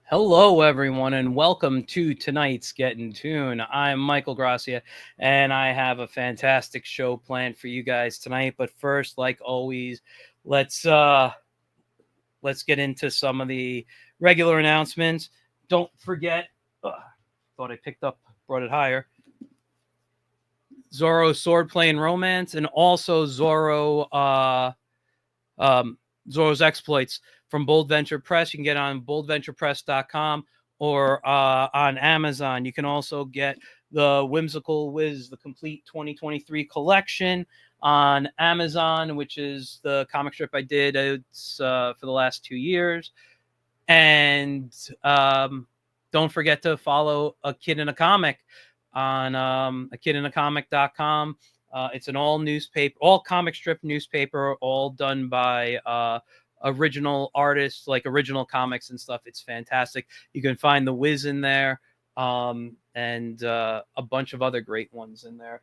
Hello, everyone, and welcome to tonight's Get in Tune. I'm Michael Gracia, and I have a fantastic show planned for you guys tonight. But first, like always, let's get into some of the regular announcements. Don't forget, thought I brought it higher. Zorro Sword Playing Romance, and also Zorro's Exploits from Bold Venture Press. You can get on boldventurepress.com or on Amazon. You can also get the Whimsical Wiz, the complete 2023 collection on Amazon, which is the comic strip I did. It's for the last 2 years. And don't forget to follow A Kid in a Comic on akidinacomic.com. It's an all comic strip newspaper, all done by original artists, like original comics and stuff. It's fantastic. You can find the Wiz in there, and a bunch of other great ones in there.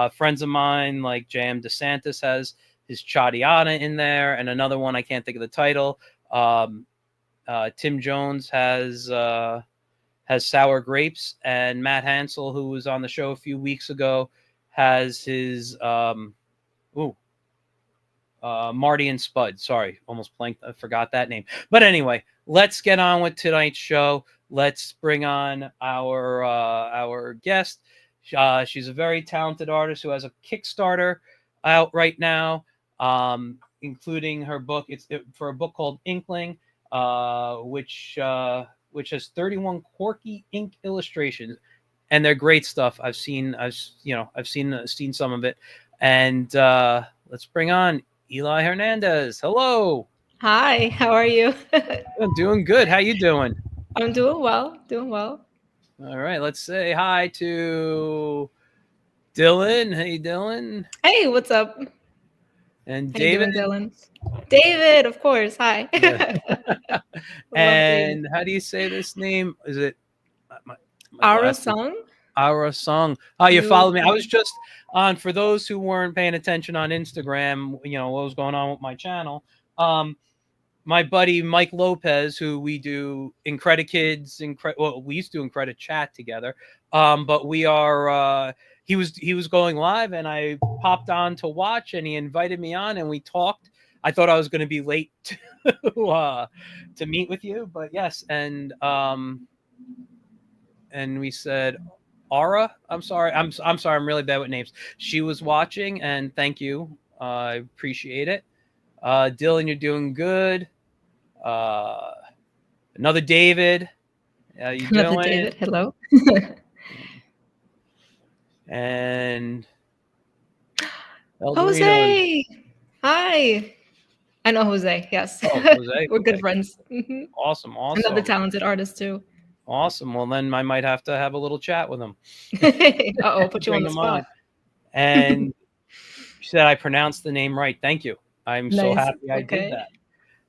Friends of mine like J.M. DeSantis has his Chadiana in there, and another one I can't think of the title. Tim Jones has Sour Grapes, and Matt Hansel, who was on the show a few weeks ago, has his Marty and Spud. Sorry, almost blanked. I forgot that name. But anyway, let's get on with tonight's show. Let's bring on our guest. She's a very talented artist who has a Kickstarter out right now, including her book. It's for a book called Inkling, which has 31 quirky ink illustrations, and they're great stuff. I've seen some of it, and let's bring on Eli Hernandez. Hello. Hi, how are you? I'm doing good. How you doing? I'm doing well, doing well. All right, let's say hi to Dylan. Hey, Dylan. Hey, what's up? And How you David. doing, Dylan? David, of course. Hi. And how do you say this name? Is it my Our glasses? song? Our song. Oh, you follow me. I was just on, for those who weren't paying attention on Instagram, what was going on with my channel. My buddy Mike Lopez, who we do Incredi Kids, we used to do Incredi Chat together. But we are he was going live, and I popped on to watch, and he invited me on, and we talked. I thought I was going to be late to meet with you, but yes, and we said, Aura, I'm sorry. I'm sorry. I'm really bad with names. She was watching, and thank you. I appreciate it. Dylan, you're doing good. Another David. How you Another doing? David, hello. And Jose. Hi. I know Jose, yes. Oh, Jose. We're good friends. Mm-hmm. Awesome. Another talented artist, too. Awesome. Well, then I might have to have a little chat with him. Uh-oh, put you on the spot. And she said I pronounced the name right. Thank you. I'm so happy I did that.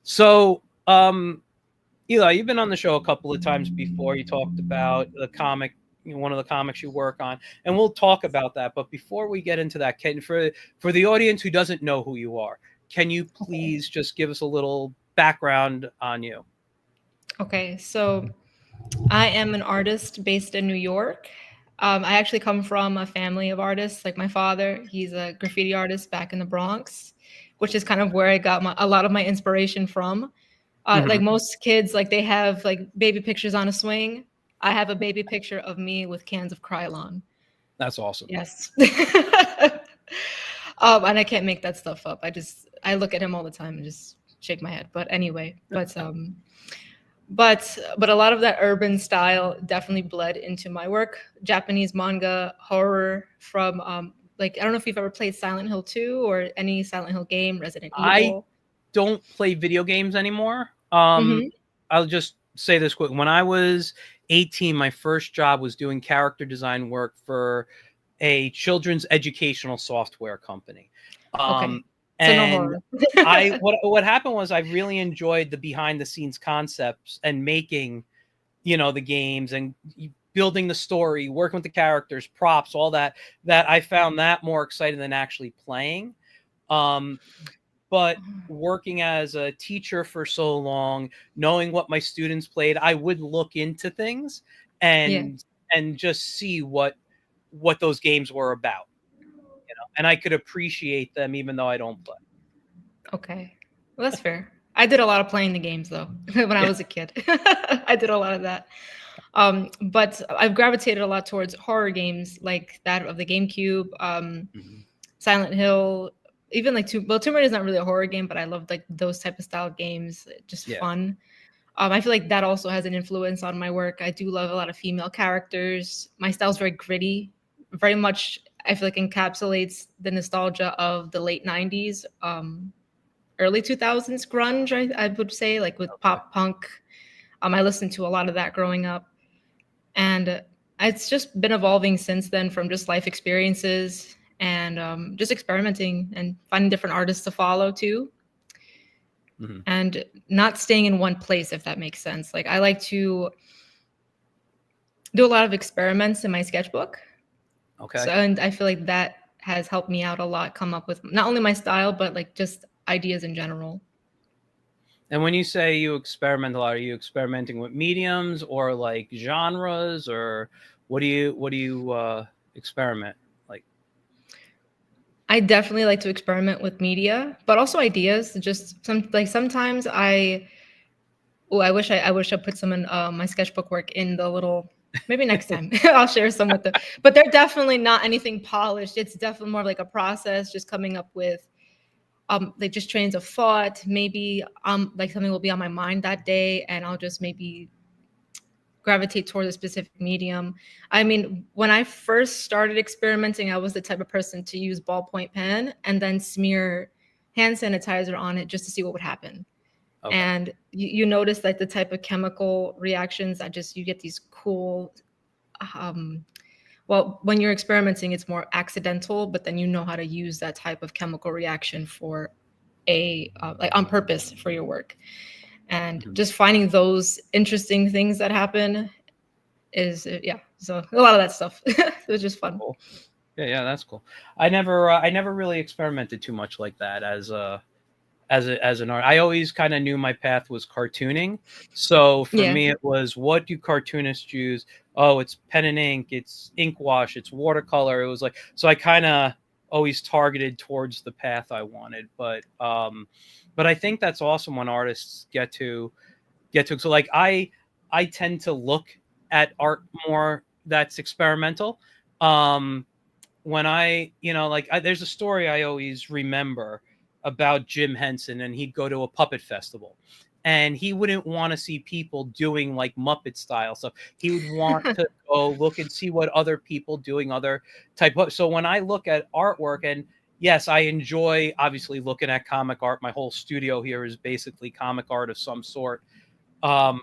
So, Eli, you've been on the show a couple of times before. You talked about the comic, one of the comics you work on, and we'll talk about that. But before we get into that, for the audience who doesn't know who you are, can you please just give us a little background on you? Okay, so I am an artist based in New York. I actually come from a family of artists. Like my father, he's a graffiti artist back in the Bronx, which is kind of where I got a lot of my inspiration from. Like most kids, like they have like baby pictures on a swing. I have a baby picture of me with cans of Krylon. That's awesome. Yes. And I can't make that stuff up. I look at him all the time and just shake my head. But anyway, but a lot of that urban style definitely bled into my work. Japanese manga, horror from like, I don't know if you've ever played Silent Hill 2 or any Silent Hill game, Resident Evil. I don't play video games anymore. I'll just say this quick. When I was 18, my first job was doing character design work for a children's educational software company. Okay. And what happened was I really enjoyed the behind the scenes concepts and making, the games and building the story, working with the characters, props, all that I found that more exciting than actually playing. but working as a teacher for so long, knowing what my students played, I would look into things Yeah. and just see what those games were about, and I could appreciate them even though I don't play. Okay. Well, that's fair. I did a lot of playing the games though when I Yeah. was a kid. I did a lot of that. But I've gravitated a lot towards horror games like that of the GameCube, Mhm. Silent Hill, even like Tomb Raider is not really a horror game, but I love like those type of style games, just Yeah. fun. I feel like that also has an influence on my work. I do love a lot of female characters. My style's very gritty, very much. I feel like encapsulates the nostalgia of the late '90s, early 2000s grunge. I would say, like with Okay. pop punk. I listened to a lot of that growing up, and it's just been evolving since then from just life experiences and just experimenting and finding different artists to follow too, Mhm. and not staying in one place, if that makes sense. Like I like to do a lot of experiments in my sketchbook. So, Okay. and I feel like that has helped me out a lot, come up with not only my style, but like just ideas in general. And when you say you experiment a lot, are you experimenting with mediums or like genres, or what do you experiment like? I definitely like to experiment with media, but also ideas. Just sometimes I wish I put some in my sketchbook work in the little. Maybe next time I'll share some with them. But they're definitely not anything polished. It's definitely more like a process, just coming up with like just trains of thought. Maybe like something will be on my mind that day, and I'll just maybe gravitate towards a specific medium. I mean, when I first started experimenting, I was the type of person to use ballpoint pen and then smear hand sanitizer on it just to see what would happen. Okay. And you notice like the type of chemical reactions that just you get these cool um well, when you're experimenting it's more accidental, but then you know how to use that type of chemical reaction for a like on purpose for your work. And Mhm. just finding those interesting things that happen is yeah, so a lot of that stuff. It was just fun. Cool. Yeah, yeah, that's cool. I never really experimented too much like that as an art. I always kind of knew my path was cartooning. So for Yeah. me, it was, what do cartoonists use? Oh, it's pen and ink, it's ink wash, it's watercolor. It was like, so I kind of always targeted towards the path I wanted. But I think that's awesome when artists get to. So like I tend to look at art more that's experimental. Um, when there's a story I always remember about Jim Henson, and he'd go to a puppet festival, and he wouldn't want to see people doing like Muppet style stuff. He would want to go look and see what other people doing other type of. So when I look at artwork, and yes, I enjoy obviously looking at comic art. My whole studio here is basically comic art of some sort. Um,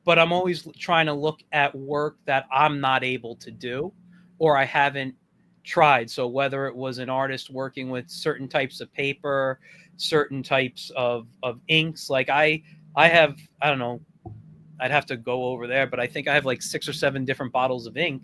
but I'm always trying to look at work that I'm not able to do or I haven't tried. So whether it was an artist working with certain types of paper, certain types of inks, like I have, I don't know, I'd have to go over there, but I think I have like 6 or 7 different bottles of ink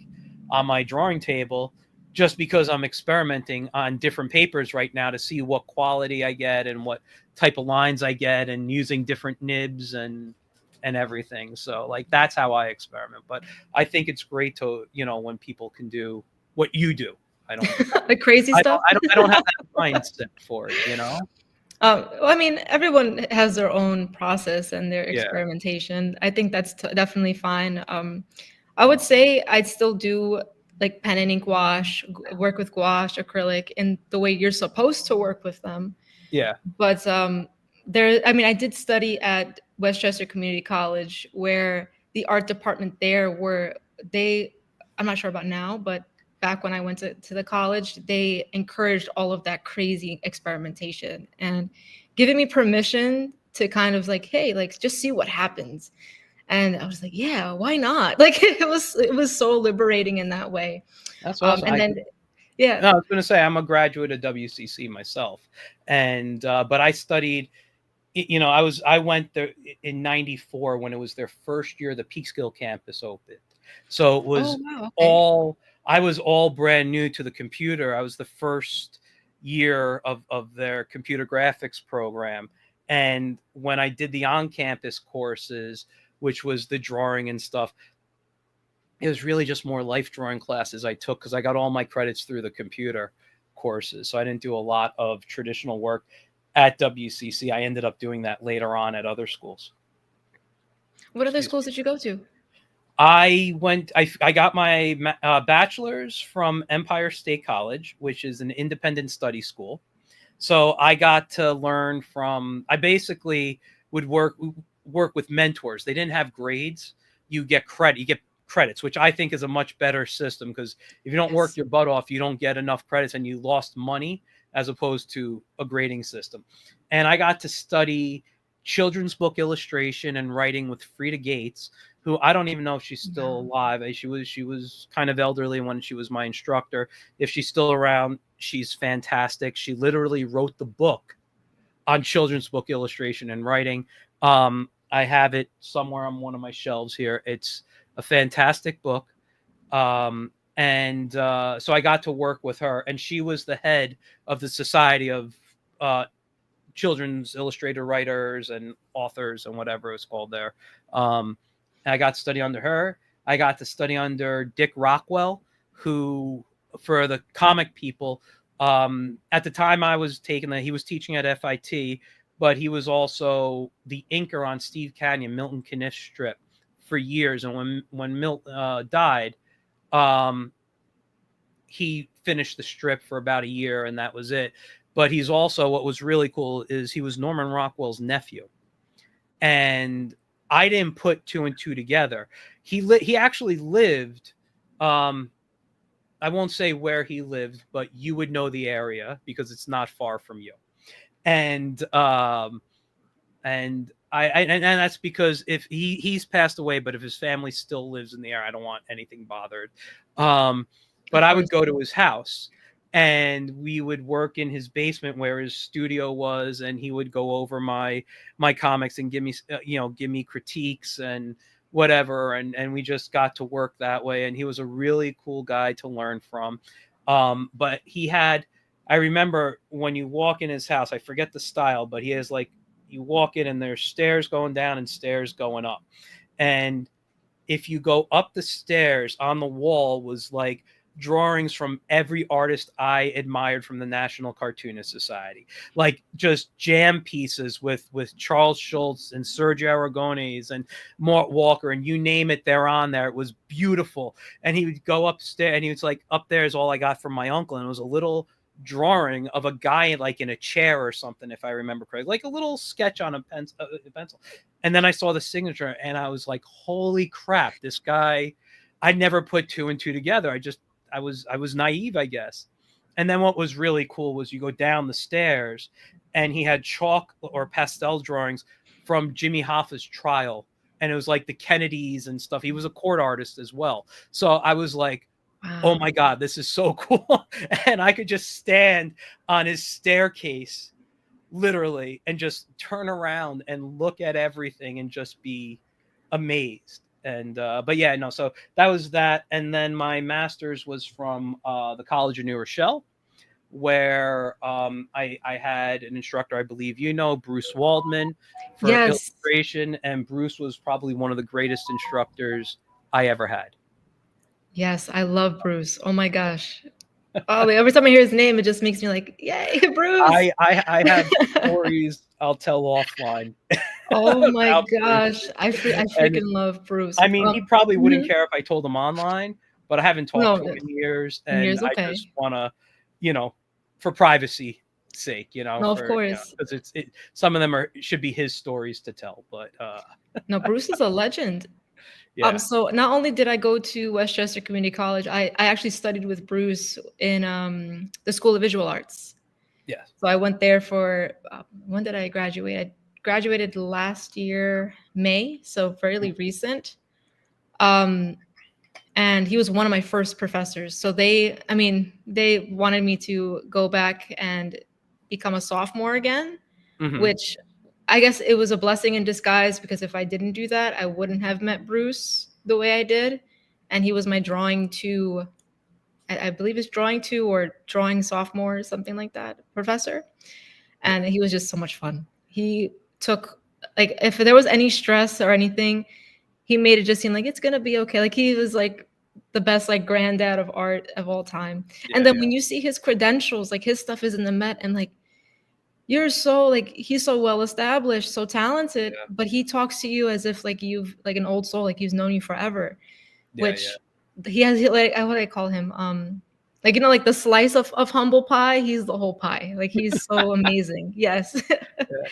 on my drawing table, just because I'm experimenting on different papers right now to see what quality I get and what type of lines I get, and using different nibs and everything. So like that's how I experiment. But I think it's great to, when people can do what you do. I don't The crazy stuff. I don't have that mindset for it. Well, I mean, everyone has their own process and their Yeah. experimentation. I think that's definitely fine. I would say I'd still do like pen and ink wash, work with gouache, acrylic, in the way you're supposed to work with them. Yeah. But I mean, I did study at Westchester Community College, where the art department there were they. I'm not sure about now, but back when I went to the college, they encouraged all of that crazy experimentation and giving me permission to kind of like, hey, like just see what happens. And I was like, yeah, why not? Like it was so liberating in that way. That's awesome. And then yeah. No, I was going to say I'm a graduate of WCC myself, and but I studied. I went there in '94 when it was their first year. The Peekskill campus opened, so it Oh was wow. Okay. all I was all brand new to the computer. I was the first year of their computer graphics program. And when I did the on-campus courses, which was the drawing and stuff, it was really just more life drawing classes I took because I got all my credits through the computer courses. So I didn't do a lot of traditional work at WCC. I ended up doing that later on at other schools. What other Excuse schools me. did you go to? I got my bachelor's from Empire State College, which is an independent study school. So I got to learn from, I basically would work with mentors. They didn't have grades. You get credits, which I think is a much better system, because if you don't work Yes. your butt off, you don't get enough credits and you lost money, as opposed to a grading system. And I got to study children's book illustration and writing with Frida Gates, who I don't even know if she's still Wow. alive. She was kind of elderly when she was my instructor. If she's still around, she's fantastic. She literally wrote the book on children's book illustration and writing. I have it somewhere on one of my shelves here. It's a fantastic book. So I got to work with her, and she was the head of the Society of Children's Illustrator Writers and Authors and whatever it's called there. And I got to study under her. I got to study under Dick Rockwell, who, for the comic people, at the time I was taking that, he was teaching at FIT, but he was also the inker on Steve Canyon, Milton Caniff's strip, for years. And when Milt died, he finished the strip for about a year, and that was it. But he's also, what was really cool is he was Norman Rockwell's nephew. And I didn't put two and two together. He actually lived, I won't say where he lived, but you would know the area because it's not far from you. And and that's because if he's passed away, but if his family still lives in the area, I don't want anything bothered. But Of I course. would go to his house, and we would work in his basement where his studio was, and he would go over my comics and give me give me critiques and whatever, and we just got to work that way. And he was a really cool guy to learn from. But I remember when you walk in his house, I forget the style, but he has, like, you walk in and there's stairs going down and stairs going up. And if you go up the stairs, on the wall was like drawings from every artist I admired from the National Cartoonist Society, like just jam pieces with Charles Schultz and Sergio Aragonés and Mort Walker, and you name it, they're on there. It was beautiful. And he would go upstairs, and he was like, up there is all I got from my uncle. And it was a little drawing of a guy like in a chair or something, if I remember correctly, like a little sketch on a pencil. And then I saw the signature, and I was like, holy crap, this guy, I never put two and two together. I was naive, I guess. And then what was really cool was you go down the stairs, and he had chalk or pastel drawings from Jimmy Hoffa's trial. And it was like the Kennedys and stuff. He was a court artist as well. So I was like, oh Wow. my God, this is so cool. And I could just stand on his staircase, literally, and just turn around and look at everything and just be amazed. And but yeah, no, so that was that. And then my master's was from the College of New Rochelle, where I had an instructor, I believe Bruce Waldman, for Yes. illustration. And Bruce was probably one of the greatest instructors I ever had. Yes, I love Bruce. Oh my gosh. Oh, like, every time I hear his name, it just makes me like, yay, Bruce. I have stories I'll tell offline Oh my about Bruce. gosh. I And freaking love Bruce. I mean, he probably wouldn't Mhm. care if I told him online, but I haven't talked No, to him in years, and years, I okay. just want to, for privacy sake, No, of course. because some of them should be his stories to tell. But No, Bruce is a legend. yeah, So not only did I go to Westchester Community College, I actually studied with Bruce in the School of Visual Arts. yes, So I went there for when did I graduate? I graduated last year, May, so fairly recent. Um, and he was one of my first professors. So they wanted me to go back and become a sophomore again, hmm, which I guess it was a blessing in disguise, because if I didn't do that, I wouldn't have met Bruce the way I did. And he was my drawing two I believe it's drawing two or drawing sophomore or something like that, professor. And he was just so much fun. He took, like, if there was any stress or anything, he made it just seem like it's gonna be okay. Like he was like the best like granddad of art of all time. And Yeah, then yeah, when you see his credentials, like his stuff is in the Met, and like you're so like he's so well established, so talented, yeah, but he talks to you as if like you've like an old soul, like he's known you forever. yeah, yeah. Which he has like what do I call him? Like like the slice of humble pie, he's the whole pie. Like he's so amazing. Yes.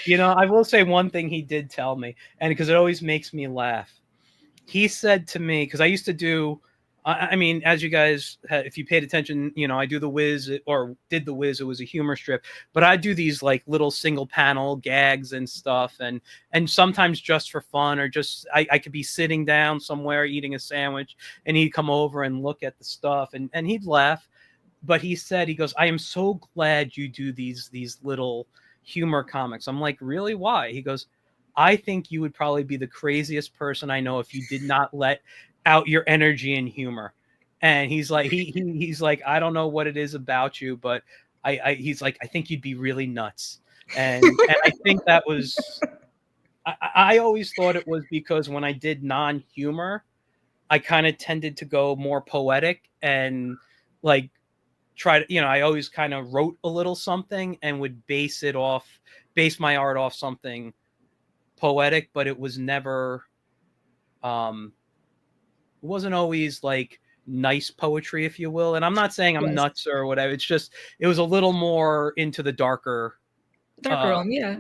I will say one thing he did tell me, and because it always makes me laugh. He said to me, because I used to do, I mean, as you guys, if you paid attention, I do the Wiz, or did the Wiz. It was a humor strip, but I do these like little single panel gags and stuff, and sometimes just for fun, or just I could be sitting down somewhere eating a sandwich, and he'd come over and look at the stuff, and he'd laugh. But he goes, I am so glad you do these little humor comics. I'm like, really? Why? He goes, I think you would probably be the craziest person I know if you did not let out your energy and humor. And he's like, he's like, I don't know what it is about you, but he's like, I think you'd be really nuts. And I think that was, I always thought it was because when I did non-humor, I kind of tended to go more poetic and like try to, I always kind of wrote a little something and would base my art off something poetic, but it was never, it wasn't always like nice poetry, if you will. And I'm not saying I'm Yes. nuts or whatever. It's just, it was a little more into the darker Realm, yeah.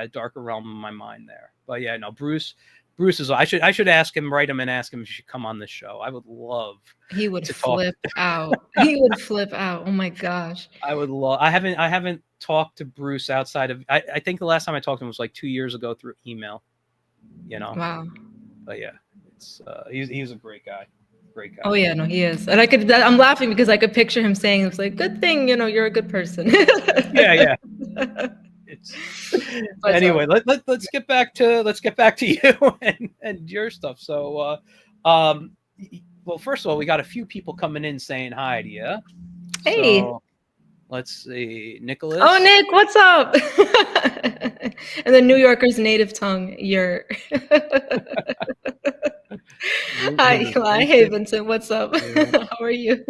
darker realm of my mind there. But yeah, no, Bruce is, I should ask him, write him and ask him if he should come on this show. I would love He would to talk. flip out. He would flip out. Oh my gosh. I would love, I haven't talked to Bruce outside of, I think the last time I talked to him was like 2 years ago through email, Wow. but yeah, it's, he's a great guy. Great guy. Oh yeah, no, he is. And I'm laughing because I could picture him saying, it's like, good thing, you're a good person. Yeah. Anyway, let's get back to you and your stuff. So, well, first of all, we got a few people coming in saying hi to you. Hey. So, let's see, Nicholas. Oh, Nick, what's up? And the New Yorker's native tongue, you're. Hi, Eli. Hey, Vincent, what's up? How are you?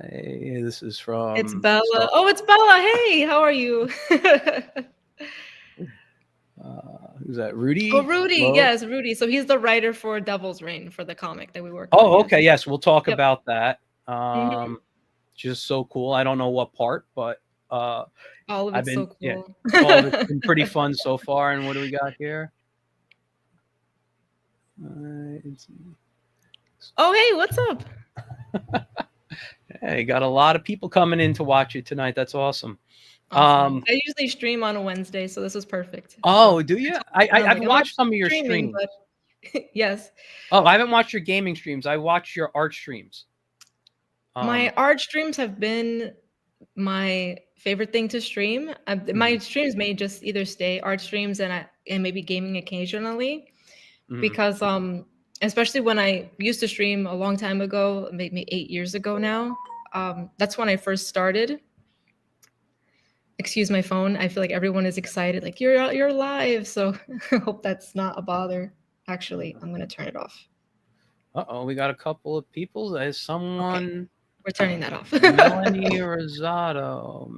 Hey, this is from. It's Bella. Oh, it's Bella. Hey, how are you? Who's that? Rudy? Oh, Rudy. Hello? Yes, Rudy. So he's the writer for Devil's Reign, for the comic that we worked on. Oh, okay. Yes, we'll talk Yep. about that. Just so cool. I don't know what part, but all of it's so cool. Yeah, all of it's been pretty fun so far. And what do we got here? Oh, hey, what's up? Hey, got a lot of people coming in to watch you tonight. That's awesome. I usually stream on a Wednesday, so this is perfect. Oh, do you? I've watched some of your streams. But yes. Oh, I haven't watched your gaming streams. I watch your art streams. My art streams have been my favorite thing to stream. My streams may just either stay art streams and maybe gaming occasionally, because especially when I used to stream a long time ago, maybe 8 years ago now. That's when I first started. Excuse my phone. I feel like everyone is excited, like you're live. So I hope that's not a bother. Actually, I'm gonna turn it off. Uh-oh, we got a couple of people. There's someone. Okay. We're turning that off. Melanie Rosado.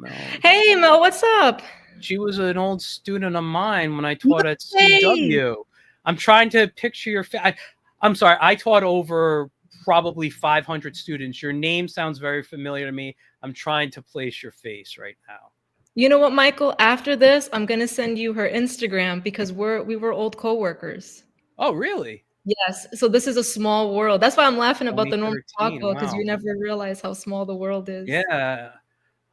Hey, Mel, what's up? She was an old student of mine when I taught at CW. I'm trying to picture your face. I'm sorry. I taught over probably 500 students. Your name sounds very familiar to me. I'm trying to place your face right now. You know what, Michael? After this, I'm going to send you her Instagram because we were old coworkers. Oh, really? Yes. So this is a small world. That's why I'm laughing about the normal talk, because you never realize how small the world is. Yeah.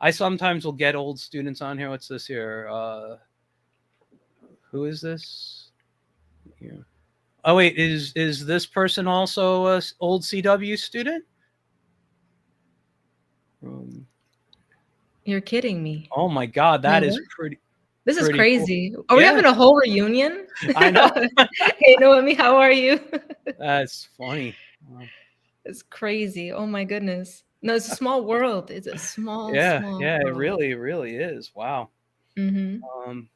I sometimes will get old students on here. What's this here? Who is this? Yeah. Oh, wait. Is this person also an old CW student? You're kidding me. Oh, my God. That is pretty. This is crazy. Cool. Are we having a whole reunion? I know. Hey, Noemi, how are you? That's funny. Wow. It's crazy. Oh my goodness. No, it's a small world. It's a small, Yeah, small yeah, world. it really is. Wow. Hmm. Um,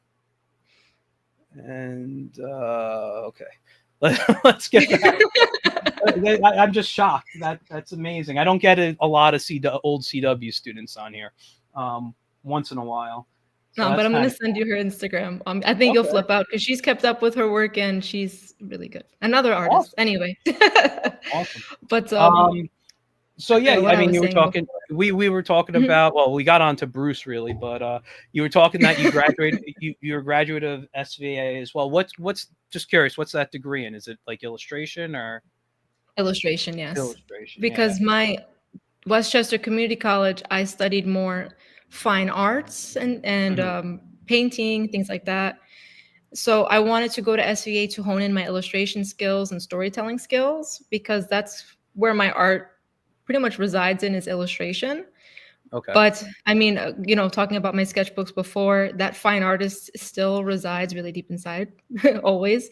and okay, let's get back. I'm just shocked. That's amazing. I don't get a lot of old CW students on here, um, once in a while. So No, but that's I'm gonna kind of send you her Instagram. I think you'll okay. flip out because she's kept up with her work and she's really good. Another artist, Awesome, anyway. awesome. But Um, so okay, yeah, what I I mean, was you were saying talking. before. We were talking Mhm. about. Well, we got on to Bruce really, but you were talking that you graduated. You're a graduate of SVA as well. What's just curious? What's that degree in? Is it like illustration or Illustration, yes. illustration? Yeah. Because my Westchester Community College, I studied more fine arts and Hmm. painting, things like that. So I wanted to go to SVA to hone in my illustration skills and storytelling skills because that's where my art pretty much resides in is illustration. Okay. But I mean, talking about my sketchbooks before, that fine artist still resides really deep inside, always.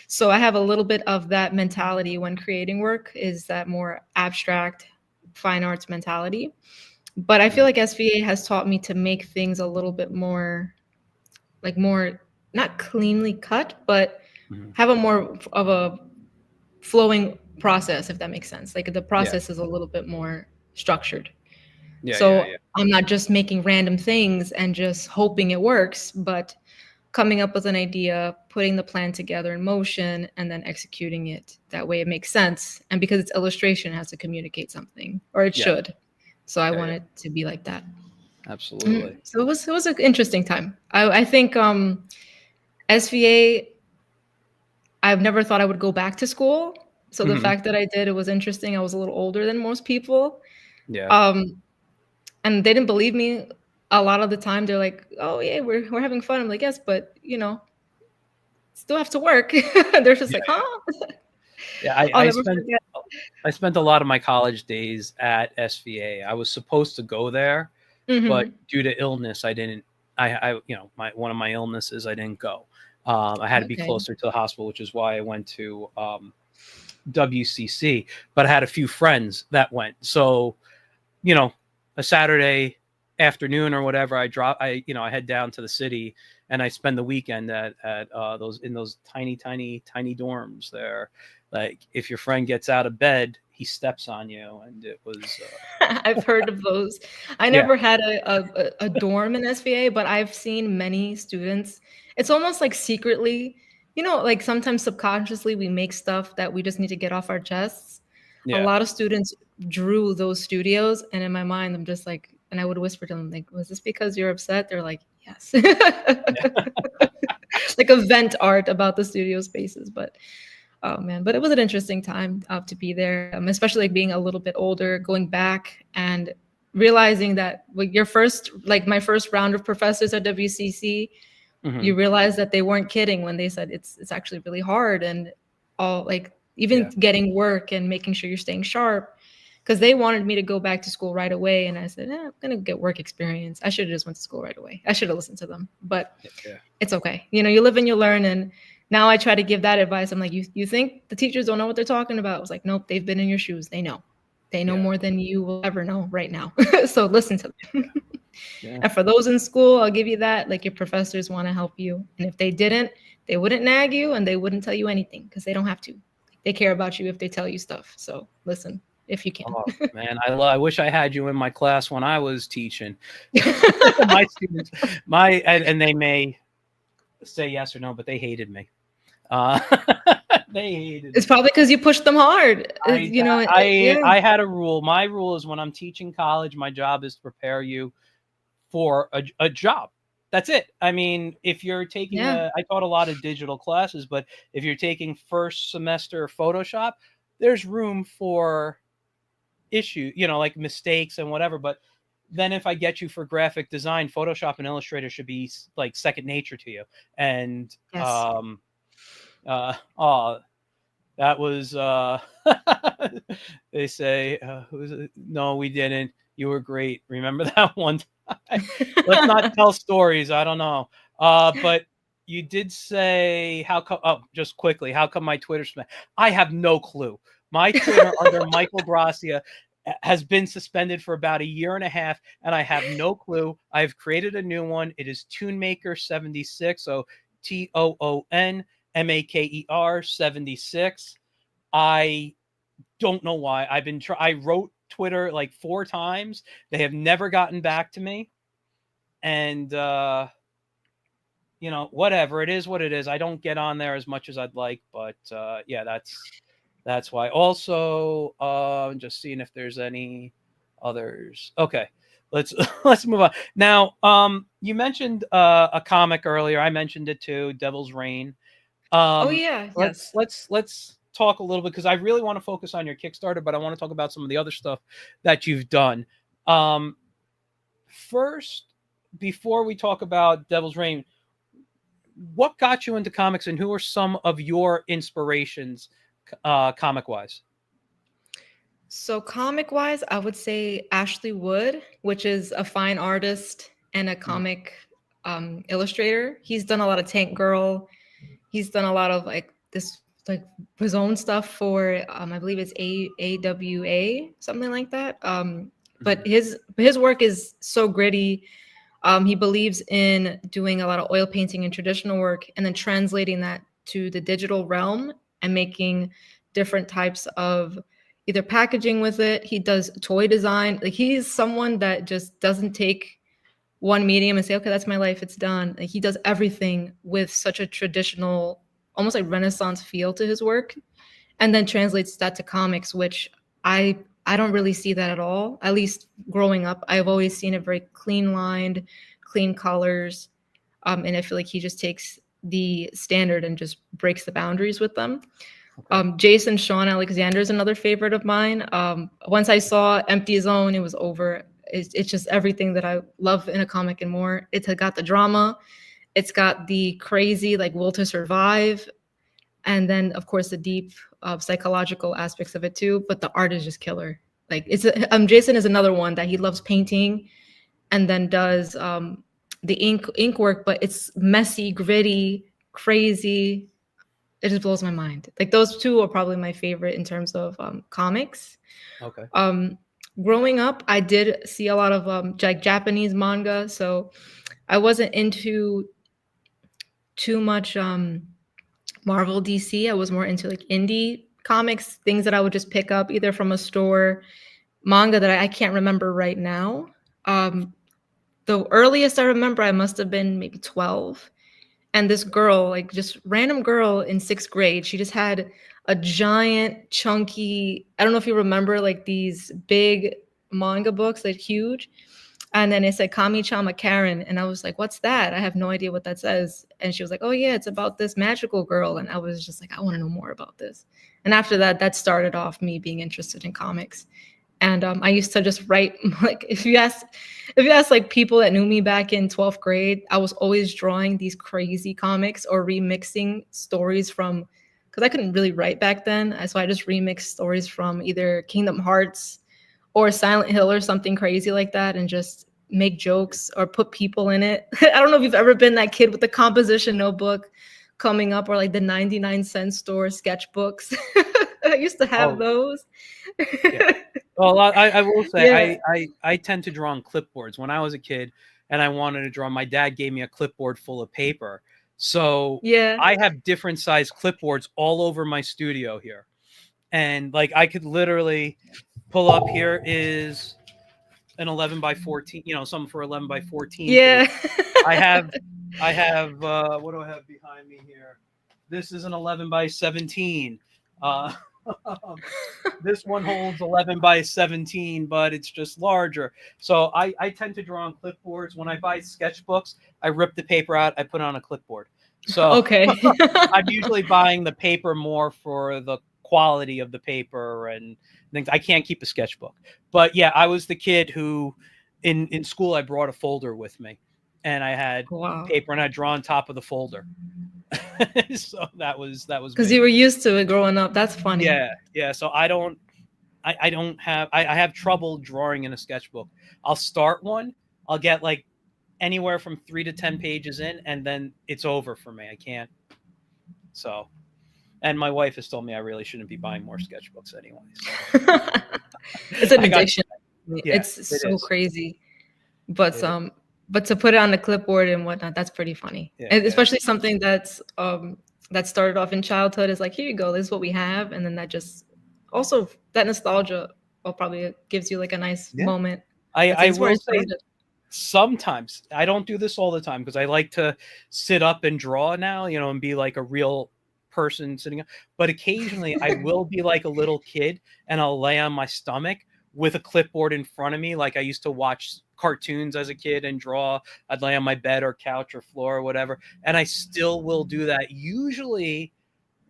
So I have a little bit of that mentality when creating work, is that more abstract fine arts mentality. But I feel Mhm. like SVA has taught me to make things a little bit more, like more, not cleanly cut, but Mhm. have a more of a flowing process, if that makes sense. Like the Yeah. process is a little bit more structured. Yeah. Yeah. So Yeah. I'm not just making random things and just hoping it works, but coming up with an idea, putting the plan together in motion, and then executing it. That way it makes sense. And because it's illustration, it has to communicate something, or it Yeah. should. So I Yeah. want Yeah. it to be like that. Absolutely. So it was an interesting time. I think SVA, I've never thought I would go back to school. So the Hmm. fact that I did, it was interesting. I was a little older than most people. Yeah. Um, and they didn't believe me a lot of the time. They're like, "Oh yeah, we're having fun." I'm like, "Yes, but still have to work." They're just Yeah. like, "Huh?" Yeah. I'll never forget. I spent a lot of my college days at SVA. I was supposed to go there, but Mhm. due to illness, I didn't. My one of my illnesses, I didn't go. I had to be Okay. closer to the hospital, which is why I went to WCC. But I had a few friends that went. So, you know, a Saturday afternoon or whatever, I head down to the city and I spend the weekend at those tiny dorms there. Like if your friend gets out of bed, he steps on you, and it was I've heard of those. I yeah, never had a dorm in SVA, but I've seen many students. It's almost like secretly, like sometimes subconsciously we make stuff that we just need to get off our chests. A yeah, lot of students drew those studios, and in my mind, I'm just like, and I would whisper to them, like, "Was this because you're upset?" They're like, "Yes." yeah, Like a vent art about the studio spaces, but oh man, but it was an interesting time to be there, especially like being a little bit older, going back and realizing that like like my first round of professors at WCC, hmm, you realize that they weren't kidding when they said it's actually really hard and all like even yeah, getting work and making sure you're staying sharp. Because they wanted me to go back to school right away, and I said, I'm gonna get work experience. I should have just went to school right away. I should have listened to them, but yeah, it's okay. You live and you learn. And now I try to give that advice. I'm like, you think the teachers don't know what they're talking about? I was like, nope, they've been in your shoes. They know. They know yeah, more than you will ever know right now. So listen to them. yeah. And for those in school, I'll give you that. Like your professors want to help you. And if they didn't, they wouldn't nag you and they wouldn't tell you anything because they don't have to. They care about you if they tell you stuff. So listen if you can. Oh man, I wish I had you in my class when I was teaching. My students, and they may say yes or no, but they hated me. Uh, they hated It's me. probably because you pushed them hard. I Yeah. I had a rule. My rule is when I'm teaching college, my job is to prepare you for a job. That's it. I mean, if you're taking Yeah. I taught a lot of digital classes, but if you're taking first semester Photoshop, there's room for issue, like mistakes and whatever. But then if I get you for graphic design, Photoshop and Illustrator should be like second nature to you. And Yes. oh, that was they say who's it? No, we didn't. You were great. Remember that one time? Let's not tell stories. I don't know. But you did say how come? Oh, just quickly, how come my Twitter smash? I have no clue. My Twitter under Michael Gracia has been suspended for about a year and a half, and I have no clue. I've created a new one. It is Toonmaker76, so TOONMAKER 76. I don't know why. I wrote Twitter like 4 times. They have never gotten back to me. And whatever. It is what it is. I don't get on there as much as I'd like, but yeah, that's why. Also, just seeing if there's any others. Okay, let's let's move on. Now, you mentioned a comic earlier. I mentioned it too, Devil's Reign. Oh yeah, Let's yes. let's talk a little bit because I really want to focus on your Kickstarter, but I want to talk about some of the other stuff that you've done. First, before we talk about Devil's Reign, what got you into comics, and who are some of your inspirations, comic wise? So comic wise, I would say Ashley Wood, which is a fine artist and a Mhm. comic illustrator. He's done a lot of Tank Girl. He's done a lot of like this like his own stuff for I believe it's AWA, something like that. But Mhm. his work is so gritty. He believes in doing a lot of oil painting and traditional work and then translating that to the digital realm and making different types of either packaging with it. He does toy design. Like he's someone that just doesn't take one medium and say, okay, that's my life, it's done. Like he does everything with such a traditional, almost like Renaissance feel to his work, and then translates that to comics, which I don't really see that at all. At least growing up, I've always seen it very clean lined, clean colors, and I feel like he just takes the standard and just breaks the boundaries with them. Okay. Jason Sean Alexander is another favorite of mine. Once I saw Empty Zone, it was over. It's just everything that I love in a comic and more. It's got the drama, it's got the crazy like will to survive, and then of course the deep psychological aspects of it too. But the art is just killer. Like Jason is another one that he loves painting and then does the ink work, but it's messy, gritty, crazy. It just blows my mind. Like those two are probably my favorite in terms of comics. Okay. Um, Growing up, I did see a lot of like Japanese manga, so I wasn't into too much Marvel, DC. I was more into like indie comics, things that I would just pick up either from a store, manga that I can't remember right now. Um, the earliest I remember, I must have been maybe 12. And this girl, like just random girl in 6th grade, she just had a giant, chunky, I don't know if you remember like these big manga books, like huge. And then it said Kami-chama Karen. And I was like, what's that? I have no idea what that says. And she was like, oh, yeah, it's about this magical girl. And I was just like, I want to know more about this. And after that, that started off me being interested in comics. And I used to just write like if you ask like people that knew me back in 12th grade, I was always drawing these crazy comics or remixing stories from because I couldn't really write back then. So I just remixed stories from either Kingdom Hearts or Silent Hill or something crazy like that and just make jokes or put people in it. I don't know if you've ever been that kid with the composition notebook coming up or like the 99-cent store sketchbooks. I used to have Oh, those. yeah. Well, I will say Yeah. I tend to draw on clipboards. When I was a kid and I wanted to draw, my dad gave me a clipboard full of paper. So Yeah. I have different size clipboards all over my studio here. And like I could literally pull up, here is an 11 by 14, something for 11 by 14 paper. Yeah. I have what do I have behind me here? This is an 11 by 17. Uh, this one holds 11 by 17, but it's just larger. So I tend to draw on clipboards. When I buy sketchbooks, I rip the paper out, I put it on a clipboard. So Okay. I'm usually buying the paper more for the quality of the paper and things. I can't keep a sketchbook. But yeah, I was the kid who in school I brought a folder with me and I had Wow. paper and I draw on top of the folder. So that was Because me. you were used to it growing up. That's funny. Yeah. So I don't have I have trouble drawing in a sketchbook. I'll start one, I'll get like anywhere from 3 to 10 pages in, and then it's over for me. I can't. So And my wife has told me I really shouldn't be buying more sketchbooks anyway. So It's an I got, addiction. yeah, It's it so is. crazy. But It is. but to put it on the clipboard and whatnot, that's pretty funny. Yeah, And yeah, especially something that started off in childhood is like, here you go, this is what we have, and then that just also that nostalgia probably gives you like a nice yeah. moment. That's I like, this is where I will say started. sometimes I don't do this all the time because I like to sit up and draw now, and be like a real person sitting up. But occasionally I will be like a little kid and I'll lay on my stomach with a clipboard in front of me. Like I used to watch cartoons as a kid and draw. I'd lay on my bed or couch or floor or whatever. And I still will do that. Usually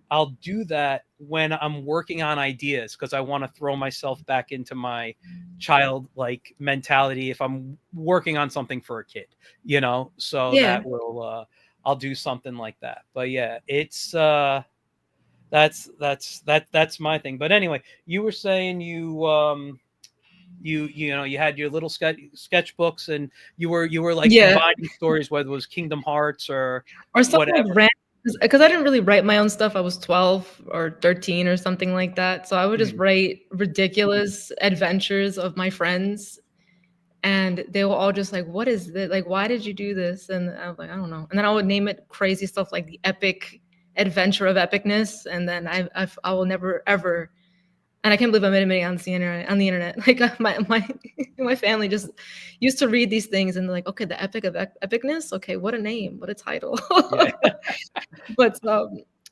I'll do that when I'm working on ideas because I want to throw myself back into my childlike mentality if I'm working on something for a kid, so Yeah. that will I'll do something like that. But yeah, it's that's my thing. But anyway, you were saying you had your little sketchbooks and you were like Yeah. combining stories, whether it was Kingdom Hearts or Or something like whatever. random, because I didn't really write my own stuff. I was 12 or 13 or something like that. So I would just Mhm. write ridiculous adventures of my friends, and they were all just like, "What is this? Like, why did you do this?" And I was like, "I don't know." And then I would name it crazy stuff like the epic adventure of epicness, and then I will never ever. And I can't believe I'm admitting on the internet. On the internet, like my family just used to read these things and they're like, "Okay, the epic of epicness. Okay, what a name, what a title." Yeah.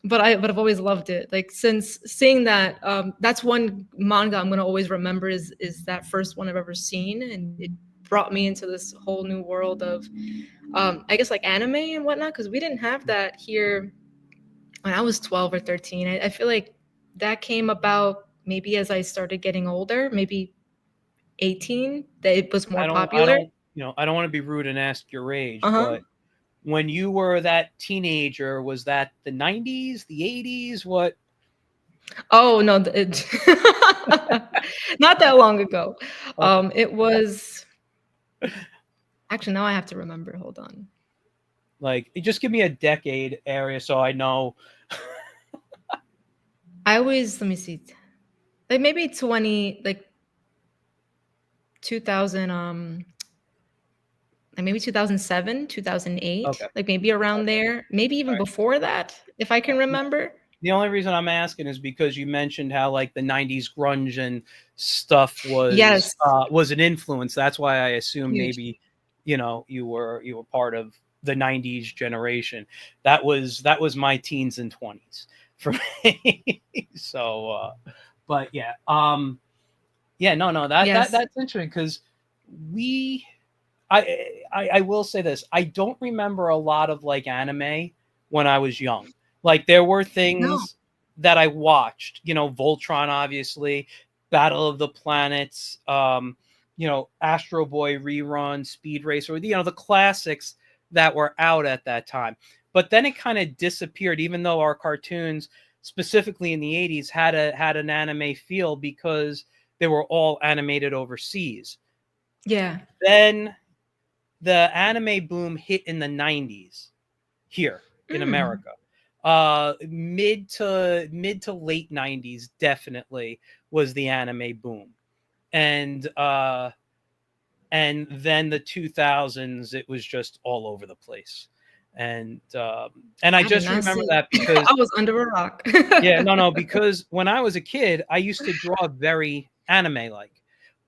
but I've always loved it. Like since seeing that, that's one manga I'm gonna always remember is that first one I've ever seen, and it brought me into this whole new world of I guess like anime and whatnot, because we didn't have that here when I was 12 or 13. I feel like that came about maybe as I started getting older, maybe 18, that it was more I popular. don't, I don't want to be rude and ask your age, Uh-huh. but when you were that teenager, was that the 90s, the 80s? What? Oh no, not that long ago. Okay. It was actually now I have to remember. Hold on. Like, just give me a decade area so I know. I always let me see, like maybe 20, like 2000, like maybe 2007, 2008, Okay. like maybe around Okay. there, maybe All even right. before that, if I can remember. The only reason I'm asking is because you mentioned how like the 90s grunge and stuff Yes, was an influence. That's why I assume huge. maybe you were part of the 90s generation. That was my teens and 20s for me. So but yeah. Yeah, no, Yes. that's interesting because we I will say this. I don't remember a lot of like anime when I was young. Like there were No. things that I watched, Voltron obviously, Battle of the Planets, Astro Boy rerun, Speed Racer, the classics that were out at that time. But then it kind of disappeared, even though our cartoons, specifically in the 80s, had an anime feel because they were all animated overseas. Yeah. Then the anime boom hit in the 90s here in Mm. America. Mid to late 90s definitely was the anime boom. And then the 2000s it was just all over the place. And I I did just not remember see. that because I was under a rock. yeah, no, because when I was a kid I used to draw very anime like.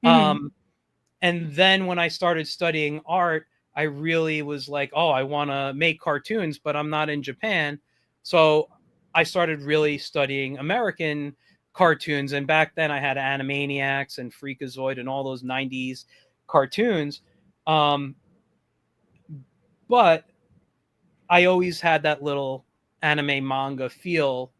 Mhm. um And then when I started studying art, I really was like, oh, I want to make cartoons, but I'm not in Japan. So I started really studying American cartoons. And back then I had Animaniacs and Freakazoid and all those 90s cartoons. Um, but I always had that little anime manga feel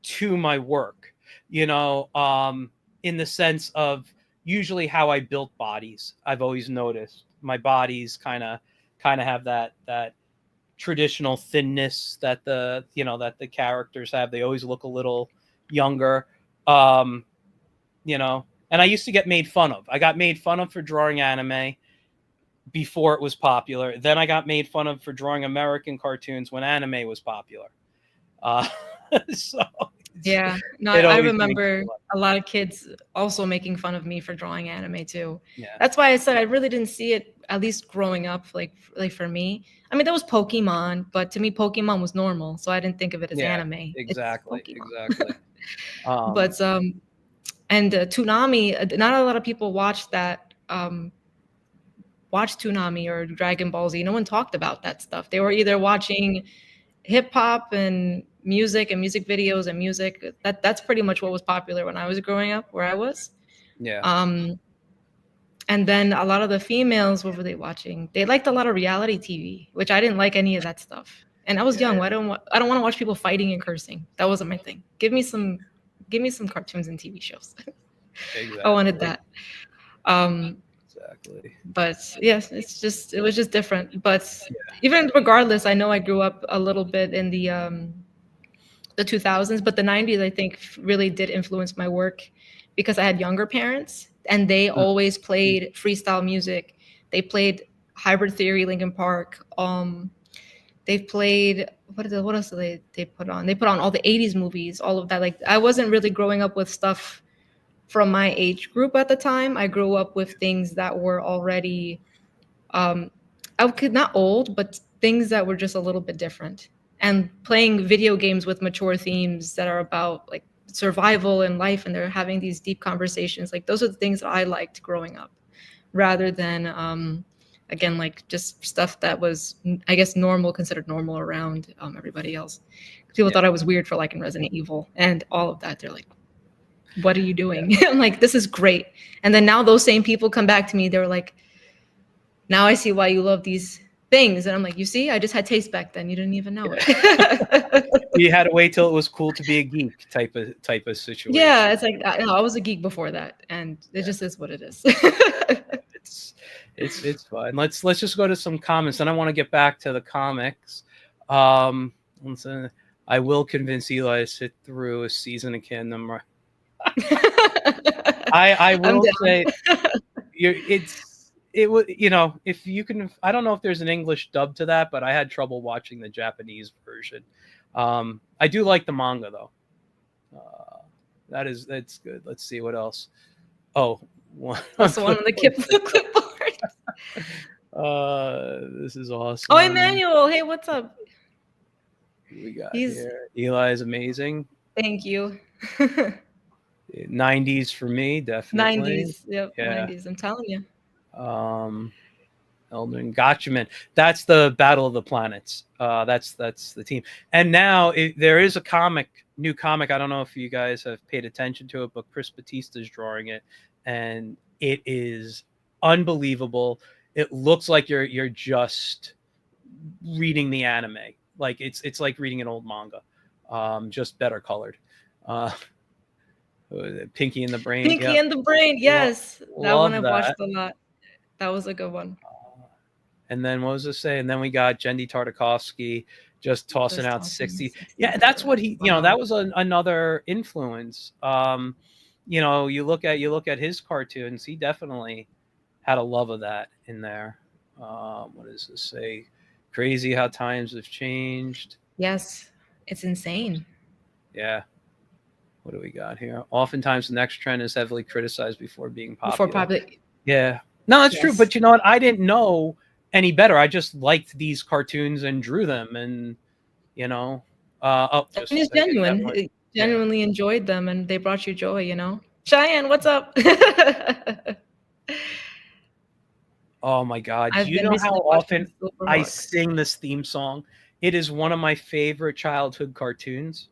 to my work, in the sense of usually how I built bodies. I've always noticed my bodies kind of have that traditional thinness that the characters have. They always look a little younger. Um, and I used to get made fun of. I got made fun of for drawing anime before it was popular. Then I got made fun of for drawing American cartoons when anime was popular. Uh, So Yeah. No, it I always makes remember me laugh. a lot of kids also making fun of me for drawing anime too. Yeah, That's why I said I really didn't see it, at least growing up, like for me. I mean, there was Pokemon, but to me, Pokemon was normal, so I didn't think of it as yeah, anime. It's exactly, Pokemon. exactly. Um, But and Toonami, not a lot of people watched that. Watched Toonami or Dragon Ball Z. No one talked about that stuff. They were either watching hip hop and music videos and music. That's pretty much what was popular when I was growing up, where I was. yeah, Um, and then a lot of the females, what were they watching? They liked a lot of reality TV, which I didn't like any of that stuff. And I was yeah, young. I don't want to watch people fighting and cursing. That wasn't my thing. Give me some cartoons and TV shows. I wanted exactly, that. Um, exactly. but yes, it was just different. But even regardless, I know I grew up a little bit in the 2000s, but the 90s I think really did influence my work because I had younger parents and they Mm, always played freestyle music. They played Hybrid Theory, Linkin Park. They played what else did they put on? They put on all the 80s movies, all of that. Like I wasn't really growing up with stuff from my age group at the time. I grew up with things that were already um, I could not old, but things that were just a little bit different. And playing video games with mature themes that are about like survival and life, and they're having these deep conversations. Like those are the things that I liked growing up, rather than again like just stuff that was I guess normal, considered normal around everybody else. People yeah, thought I was weird for liking Resident Evil and all of that. They're like, "What are you yeah, doing?" I'm like, "This is great." And then now those same people come back to me. They're like, now I see why you love these things. And I'm like, you see, I just had taste back then. You didn't even know yeah. it. You had to wait till it was cool to be a geek type of situation. Yeah, it's like I was a geek before that, and it Yeah, just is what it is. it's it's fun. Let's just go to some comments, and I want to get back to the comics. Um, I will convince Eli to sit through a season of Kingdom. I I'm will down. say it would if you can. I don't know if there's an English dub to that, but I had trouble watching the Japanese version. I do like the manga though. That's good. Let's see what else. Oh, one That's the one with the clipboard. This is Oh, awesome. Emmanuel. Hey, what's up? Who we got He's here? Eli is amazing. thank you. 90s for me, definitely. 90s. Yep, Yeah. 90s. I'm telling you. Um, Eldrin Gotchaman. That's the Battle of the Planets. That's the team. And now there is a new comic. I don't know if you guys have paid attention to it, but Chris Batista's drawing it, and it is unbelievable. It looks like you're just reading the anime. Like it's like reading an old manga, just better colored. Uh, Pinky in the Brain. Pinky Yeah, and the Brain. Yes, that one love I've watched that. a lot. That was a good one. And then what was it say? And then we got Jendi Tartakovsky just tossing Just out tossing 60. 60s Yeah, that's what forever. he, Wow. that was another influence. You look at his cartoons, he definitely had a love of that in there. What does this say? Crazy how times have changed. Yes, it's insane. Yeah. What do we got here? Oftentimes the next trend is heavily criticized before being Before popular. public, Yeah. No, that's true. yes. But you know what? I didn't know any better. I just liked these cartoons and drew them. And, And it's that genuine. one. Yeah. Genuinely enjoyed them and they brought you joy, you know? Cheyenne, what's up? Oh my God. Do I've you been know how recently watching often I Silverhawks. sing this theme song? It is one of my favorite childhood cartoons.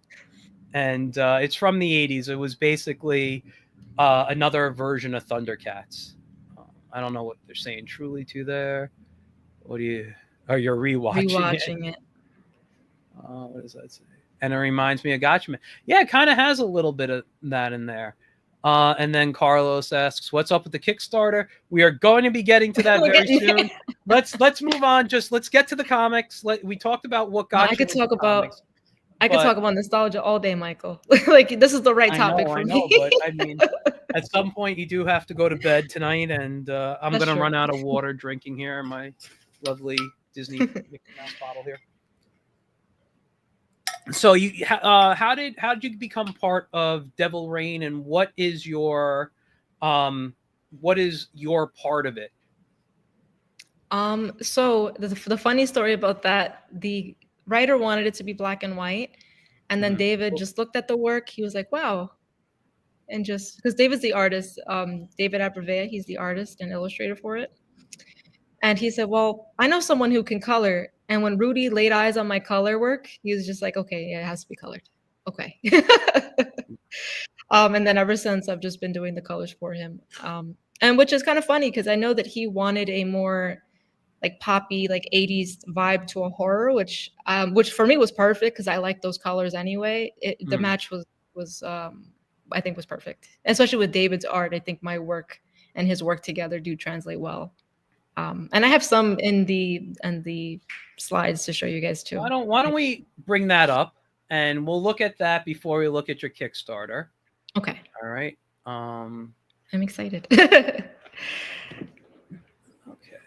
And it's from the 80s. It was basically another version of Thundercats. I don't know what they're saying truly to there. What do you, oh, you're rewatching it? Rewatching it. What does that say? And it reminds me of Gotcha Man. Yeah, it kind of has a little bit of that in there. And then Carlos asks, "What's up with the Kickstarter?" We are going to be getting to that We're very getting soon. Let's move on. Just let's get to the comics. We talked about what No, got you into comics, I could but talk about nostalgia all day, Michael. Like this is the right topic for I me. know, but I mean, at some point you do have to go to bed tonight, and I'm That's gonna true. run out of water drinking here in my lovely Disney Mickey Mouse bottle here. So how did you become part of Devil Rain, and um what is your part of it? So the funny story about that, the writer wanted it to be black and white, and then Mhm. David just looked at the work. He was like, "Wow," and just because David's the artist, David Abrevea, he's the artist and illustrator for it. And he said, "Well, I know someone who can color." And when Rudy laid eyes on my color work, he was just like, "Okay, yeah, it has to be colored." Okay. And then ever since, I've just been doing the colors for him. And which is kind of funny because I know that he wanted a more like poppy, like 80s vibe to a horror, which for me was perfect because I like those colors anyway. The Mm. match was I think was perfect, especially with David's art. I think my work and his work together do translate well. And I have some in the slides to show you guys too. Why don't we bring that up, and we'll look at that before we look at your Kickstarter. Okay, All right. Um, I'm excited. okay.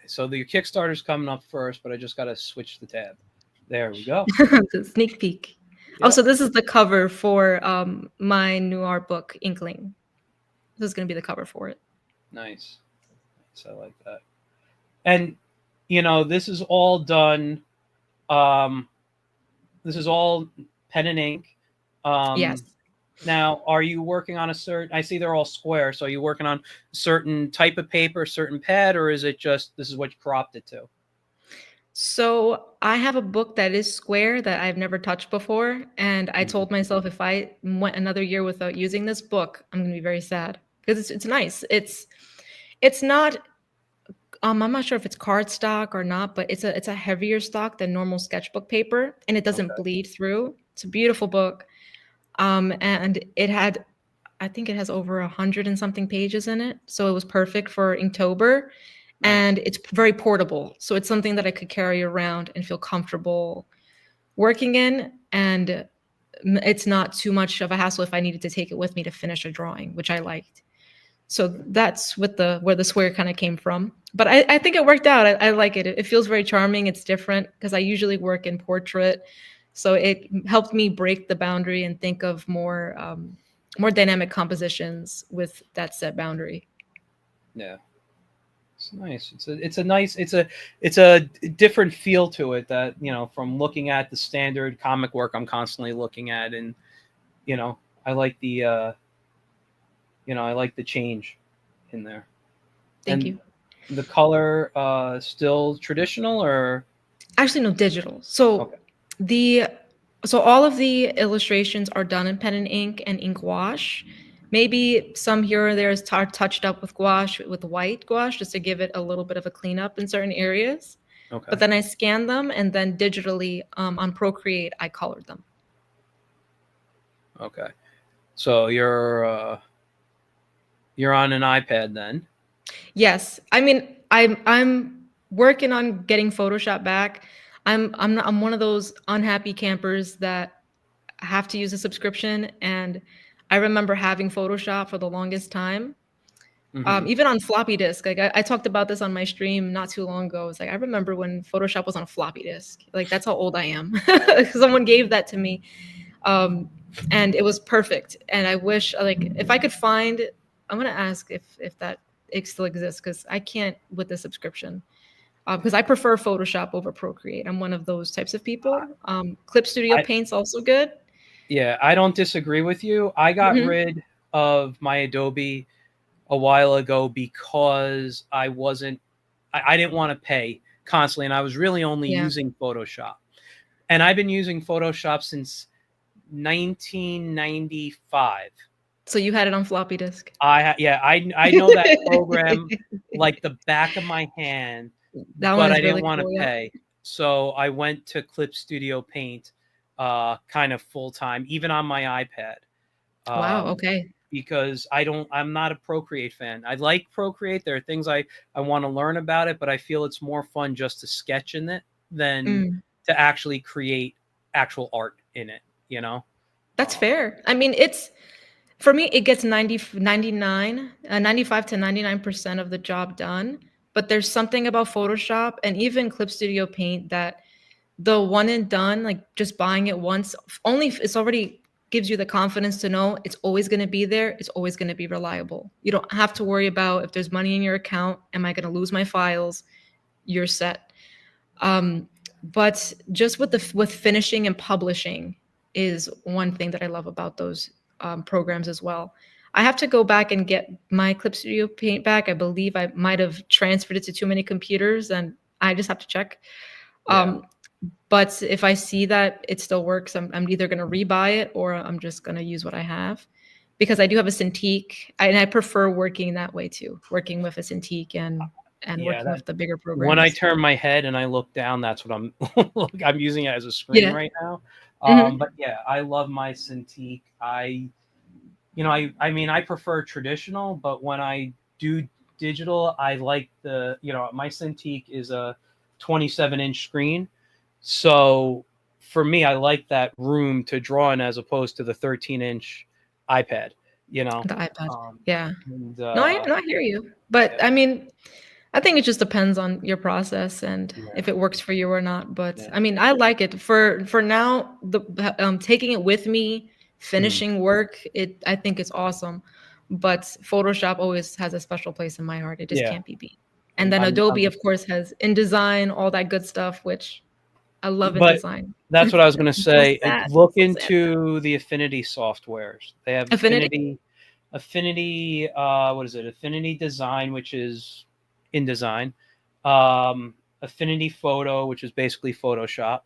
So your Kickstarter's coming up first, but I just got to switch the tab. There we go. The sneak peek. Oh, Yep. so this is the cover for my new art book, Inkling. This is going to be the cover for it. Nice. So I like that. And this is all done. Um, this is all pen and ink. Yes. Now, are you working on a certain? I see they're all square. So are you working on a certain type of paper, certain pad, or is it just this is what you cropped it to? So I have a book that is square that I've never touched before, and I Mhm. told myself if I went another year without using this book, I'm going to be very sad because it's nice. It's not I'm not sure if it's cardstock or not, but it's a heavier stock than normal sketchbook paper, and it doesn't Okay. bleed through. It's a beautiful book. And I think it has over 100 and something pages in it, so it was perfect for Inktober, Nice. and it's very portable, so it's something that I could carry around and feel comfortable working in, and it's not too much of a hassle if I needed to take it with me to finish a drawing, which I liked. So that's what the where the square kind of came from. But I think it worked out. I like it. It feels very charming. It's different because I usually work in portrait. So it helped me break the boundary and think of more dynamic compositions with that set boundary. Yeah. It's nice. It's a nice it's a different feel to it that from looking at the standard comic work I'm constantly looking at, and you know I like I like the change in there. Thank And you. the color still traditional or Actually, no, digital. So okay. the so all of the illustrations are done in pen and ink and ink wash. Maybe some here or there is touched up with gouache, with white gouache, just to give it a little bit of a cleanup in certain areas. But Okay. then I scan them and then digitally on Procreate, I colored them. Okay. So you're on an iPad then. Yes, I mean I'm working on getting Photoshop back. I'm one of those unhappy campers that have to use a subscription, and I remember having Photoshop for the longest time. Hmm. Even on floppy disk, like I talked about this on my stream not too long ago. It's like I remember when Photoshop was on a floppy disk. Like that's how old I am. Someone gave that to me, um, and it was perfect. And I wish, like, if I could find, I'm gonna ask if that it still exists because I can't with the subscription. Because I prefer Photoshop over Procreate. I'm one of those types of people. Clip Studio I Paint's also good. Yeah, I don't disagree with you. I got Hmm. rid of my Adobe a while ago because I didn't want to pay constantly, and I was really only Yeah. using Photoshop. And I've been using Photoshop since 1995. So you had it on floppy disk. Yeah, I know that program like the back of my hand, That one but I is didn't really want to cool. Yeah. pay. So I went to Clip Studio Paint kind of full time, even on my iPad. Wow. Um, Okay. because I'm not a Procreate fan. I like Procreate. There are things I want to learn about it, but I feel it's more fun just to sketch in it than Mm, to actually create actual art in it, you know? that's Um, fair. I mean, it's for me, it gets 90, 99, 95 to 99% of the job done. But there's something about Photoshop and even Clip Studio Paint that the one and done, like just buying it once, only if it's already gives you the confidence to know it's always going to be there. It's always going to be reliable. You don't have to worry about if there's money in your account. Am I going to lose my files? You're set. But just with finishing and publishing is one thing that I love about those programs as well. I have to go back and get my Clip Studio Paint back. I believe I might have transferred it to too many computers, and I just have to check. Yeah. But if I see that it still works, I'm either going to rebuy it or I'm just going to use what I have, because I do have a Cintiq, and I prefer working that way too, working with a Cintiq and Yeah, working with the bigger when I programs. turn my head and I look down, that's what I'm I'm using it as a screen Yeah. right now. Hmm. But yeah, I love my Cintiq. I mean, I prefer traditional, but when I do digital, I like my Cintiq is a 27-inch screen. So for me, I like that room to draw in as opposed to the 13-inch iPad, you know. The iPad. Um, Yeah. and No, I hear you. But yeah, I mean, I think it just depends on your process and yeah, if it works for you or not. But yeah. I mean, I like it for now. Taking it with me, Hmm. finishing work, I think it's awesome. But Photoshop always has a special place in my heart. It just Yeah. can't be beat. And then I'm Adobe, of course, has InDesign, all that good stuff, which I love But InDesign. that's what I was going to I'm so say. sad. I'm Look so sad. into the Affinity softwares. They have Affinity. Affinity. What is it? Affinity Design, which is InDesign. Affinity Photo, which is basically Photoshop,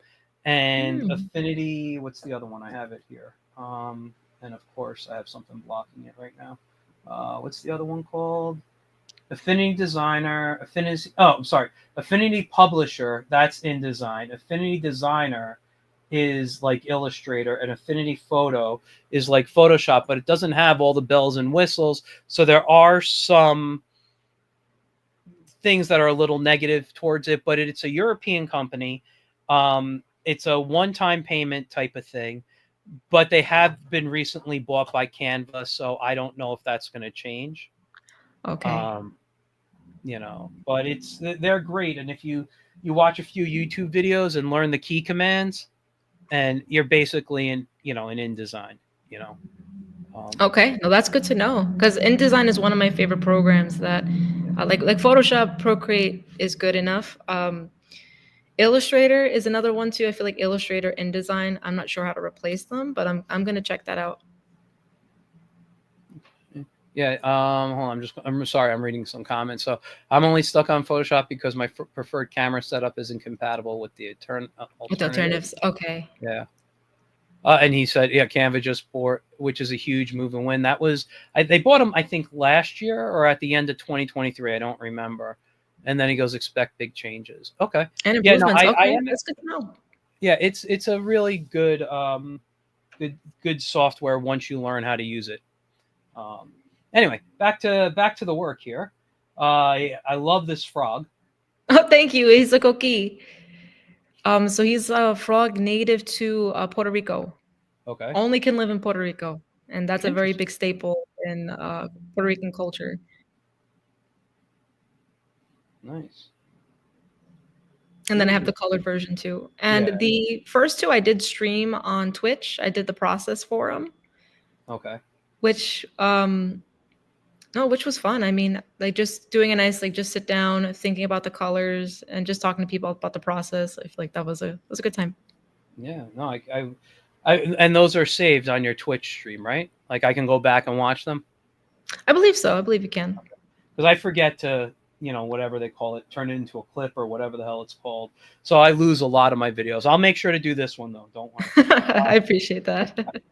and Hmm. Affinity. What's the other one? I have it here. And of course, I have something blocking it right now. What's the other one called? Affinity Designer, Affinity. Oh, I'm sorry. Affinity Publisher. That's InDesign. Affinity Designer is like Illustrator, and Affinity Photo is like Photoshop, but it doesn't have all the bells and whistles. So there are some things that are a little negative towards it, but it's a European company. It's a one-time payment type of thing, but they have been recently bought by Canva, so I don't know if that's going to change. Okay. Um, but they're great, and if you watch a few YouTube videos and learn the key commands, and you're basically in InDesign. You know, Okay, no, that's good to know because InDesign is one of my favorite programs that, like Photoshop, Procreate is good enough. Illustrator is another one too. I feel like Illustrator, InDesign. I'm not sure how to replace them, but I'm gonna check that out. yeah. Hold on, I'm sorry. I'm reading some comments. So I'm only stuck on Photoshop because my preferred camera setup isn't compatible with the With alternative. alternatives, okay. Yeah. And he said, yeah, Canva just bought, which is a huge move and win. They bought them, I think, last year or at the end of 2023. I don't remember. And then he goes, expect big changes. Okay. And Yeah, no, improvements. I Okay, am. that's good to know. Yeah, it's a really good software once you learn how to use it. Um, anyway, back to the work here. I love this frog. Oh, thank you. He's a cookie. So he's a frog native to Puerto Rico. Okay, Only can live in Puerto Rico, and that's a very interesting. big staple in Puerto Rican culture. Nice. And then I have the colored version too. And Yeah. the first two I did stream on Twitch. I did the process for them, Okay. which no, which was fun. I mean, like just doing a nice like just sit down, thinking about the colors and just talking to people about the process. I feel like that was a good time. Yeah. No, and those are saved on your Twitch stream, right? Like I can go back and watch them I believe so. I believe you can. because I forget to, whatever they call it, turn it into a clip or whatever the hell it's called. So I lose a lot of my videos. I'll make sure to do this one though. Don't worry. I appreciate that.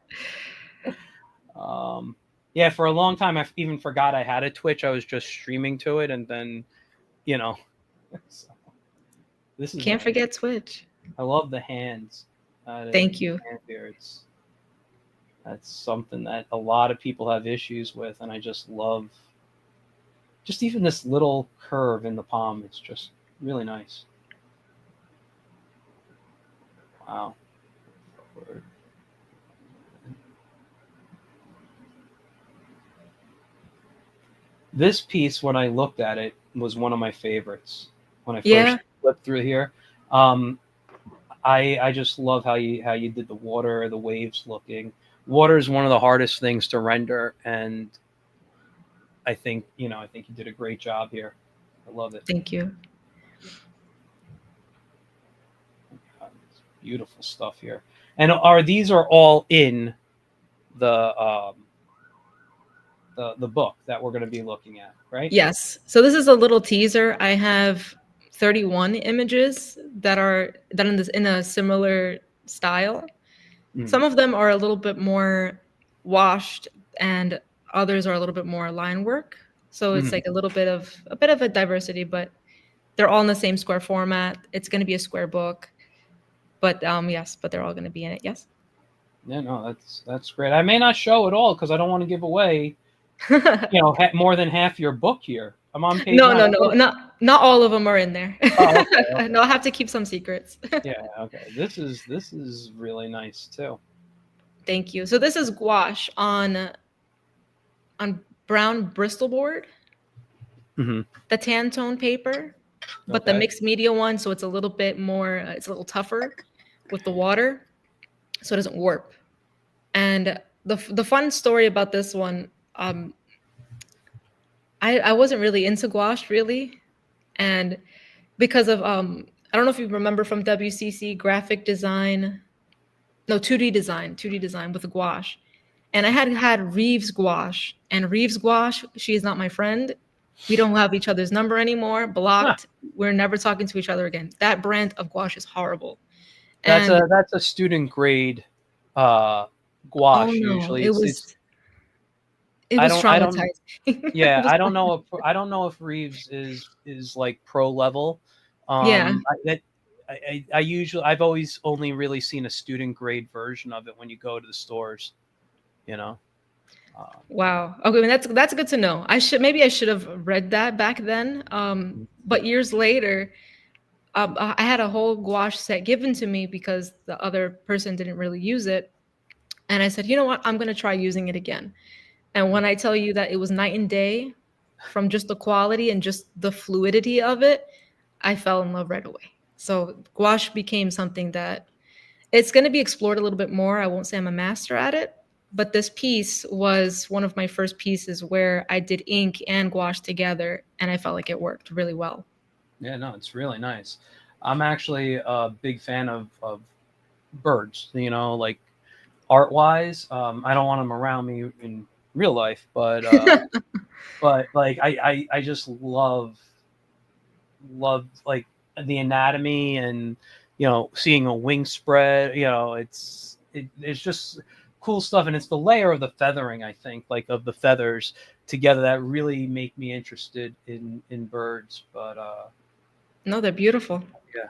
Um, yeah, for a long time, I even forgot I had a Twitch. I was just streaming to it, and then, you know, so this is Can't nice. forget Twitch. I love the hands. Thank you. Hand here, that's something that a lot of people have issues with, and I just love just even this little curve in the palm. It's just really nice. Wow. This piece, when I looked at it, was one of my favorites when I first Yeah. flipped through here. Um, I just love how you did the water, the waves looking. Water is one of the hardest things to render, and I think I think you did a great job here. I love it. Thank you. Beautiful stuff here. And these are all in the the book that we're going to be looking at, right? Yes. So this is a little teaser. I have 31 images that are done in a similar style. Mm. Some of them are a little bit more washed, and others are a little bit more line work. So it's Mhm. like a bit of a diversity, but they're all in the same square format. It's going to be a square book, but yes, but they're all going to be in it. Yes. Yeah, no, that's great. I may not show it all because I don't want to give away, more than half your book here. I'm on page No, nine. no, no, not all of them are in there. Oh, okay, okay. No, I have to keep some secrets. Yeah, okay. This is really nice too. Thank you. So this is gouache on brown Bristol board, Hmm. the tan tone paper, but the Okay. mixed media one, so it's a little bit more, it's a little tougher with the water, so it doesn't warp. And the fun story about this one, I wasn't really into gouache really, and because of I don't know if you remember from WCC graphic design, no 2D design with the gouache, and I had Reeves gouache, and Reeves gouache, she is not my friend. We don't have each other's number anymore. Huh. Blocked. We're never talking to each other again. That brand of gouache is horrible. That's And a student grade uh oh gouache no, usually. it It's was it I was don't I don't traumatizing. It yeah, was I don't know if Reeves is like pro level. yeah. I usually I've always only really seen a student grade version of it when you go to the stores, you know. Um, Wow. Okay, well, that's good to know. I should have read that back then. But years later, I had a whole gouache set given to me because the other person didn't really use it, and I said, you know what, I'm gonna try using it again. And when I tell you that it was night and day from just the quality and just the fluidity of it, I fell in love right away. So gouache became something that it's going to be explored a little bit more. I won't say I'm a master at it, but this piece was one of my first pieces where I did ink and gouache together, and I felt like it worked really well. yeah, no, it's really nice. I'm actually a big fan of birds, like art wise. I don't want them around me in real life, but like I just love like the anatomy and seeing a wing spread. It's just cool stuff, and it's the layer of the feathering, I think, like of the feathers together, that really make me interested in birds. But No, they're beautiful. yeah.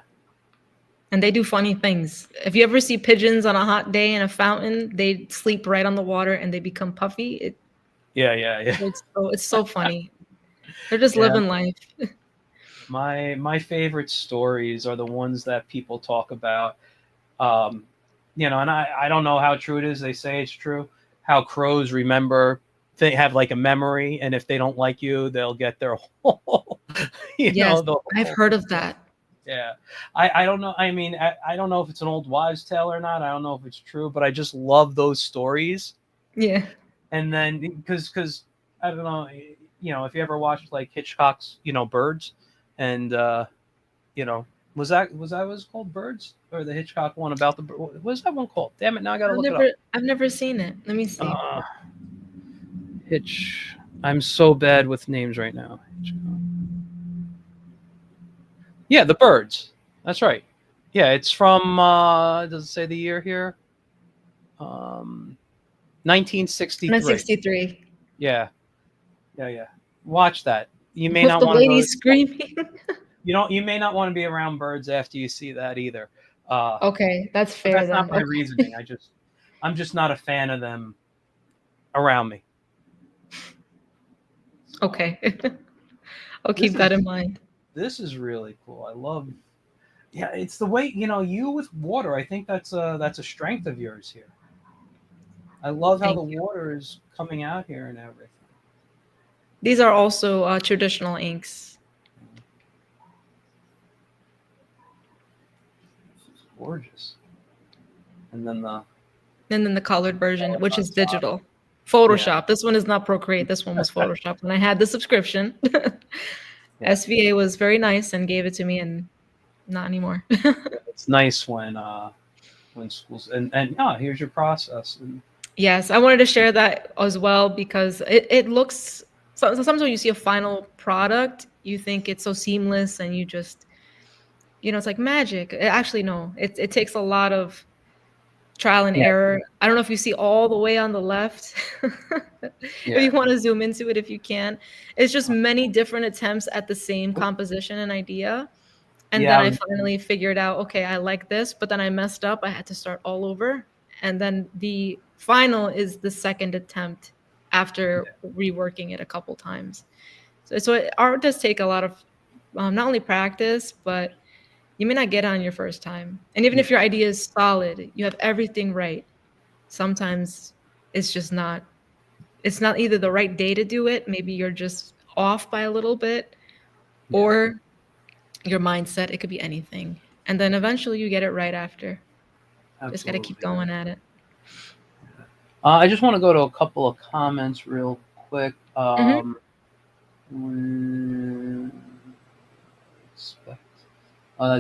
And they do funny things. If you ever see pigeons on a hot day in a fountain, they sleep right on the water and they become puffy. Yeah, yeah, yeah. It's so funny. They're just Yeah, living life. my favorite stories are the ones that people talk about. um and I don't know how true it is. They say it's true, how crows remember, they have like a memory, and if they don't like you, they'll get their whole Yes, the I've whole heard of that. yeah. I don't know. I mean, I don't know if it's an old wives' tale or not. I don't know if it's true, but I just love those stories. Yeah. And then because I don't know, if you ever watched like Hitchcock's, Birds, and you know, was that was called Birds, or the Hitchcock one about the what was that one called? Damn it! Now I got to look it up. I've never seen it. Let me see. Uh, Hitch. I'm so bad with names right now. Hitchcock. Yeah, the Birds. That's right. Yeah, it's from. Does it say the year here? 1963. 1963. Yeah, yeah, yeah. Watch that. You may With not the want to lady go. screaming. You may not want to be around birds after you see that either. Uh, Okay, that's but fair that's not then. my Okay. reasoning. I'm just not a fan of them around me. So Okay. I'll this keep that is in mind. this is really cool. I love. Yeah, it's the way you with water. I think that's a strength of yours here. I love how the Thank you. water is coming out here and everything. These are also traditional inks. gorgeous. And then the And then the colored version, color which on is top. digital. Yeah, Photoshop. This one is not Procreate. This one was Photoshop. When I had the subscription, yeah. SVA was very nice and gave it to me, and not anymore. It's nice when schools and yeah, here's your process. And Yes, I wanted to share that as well because it looks sometimes when you see a final product, you think it's so seamless and you just it's like magic. Actually, no, it takes a lot of trial and yeah, error. I don't know if you see all the way on the left. If yeah, you want to zoom into it, if you can, it's just many different attempts at the same composition and idea. And then yeah. I finally figured out, okay, I like this, but then I messed up. I had to start all over. And then the final is the second attempt after reworking it a couple times. Art does take a lot of not only practice, but you may not get on your first time. And even if Yeah, your idea is solid, you have everything right. Sometimes it's just not, it's not either the right day to do it. Maybe you're just off by a little bit, yeah, or your mindset. It could be anything. And then eventually you get it right after. Just got to keep absolutely. going at it. I just want to go to a couple of comments real quick. Hmm. Mm, expect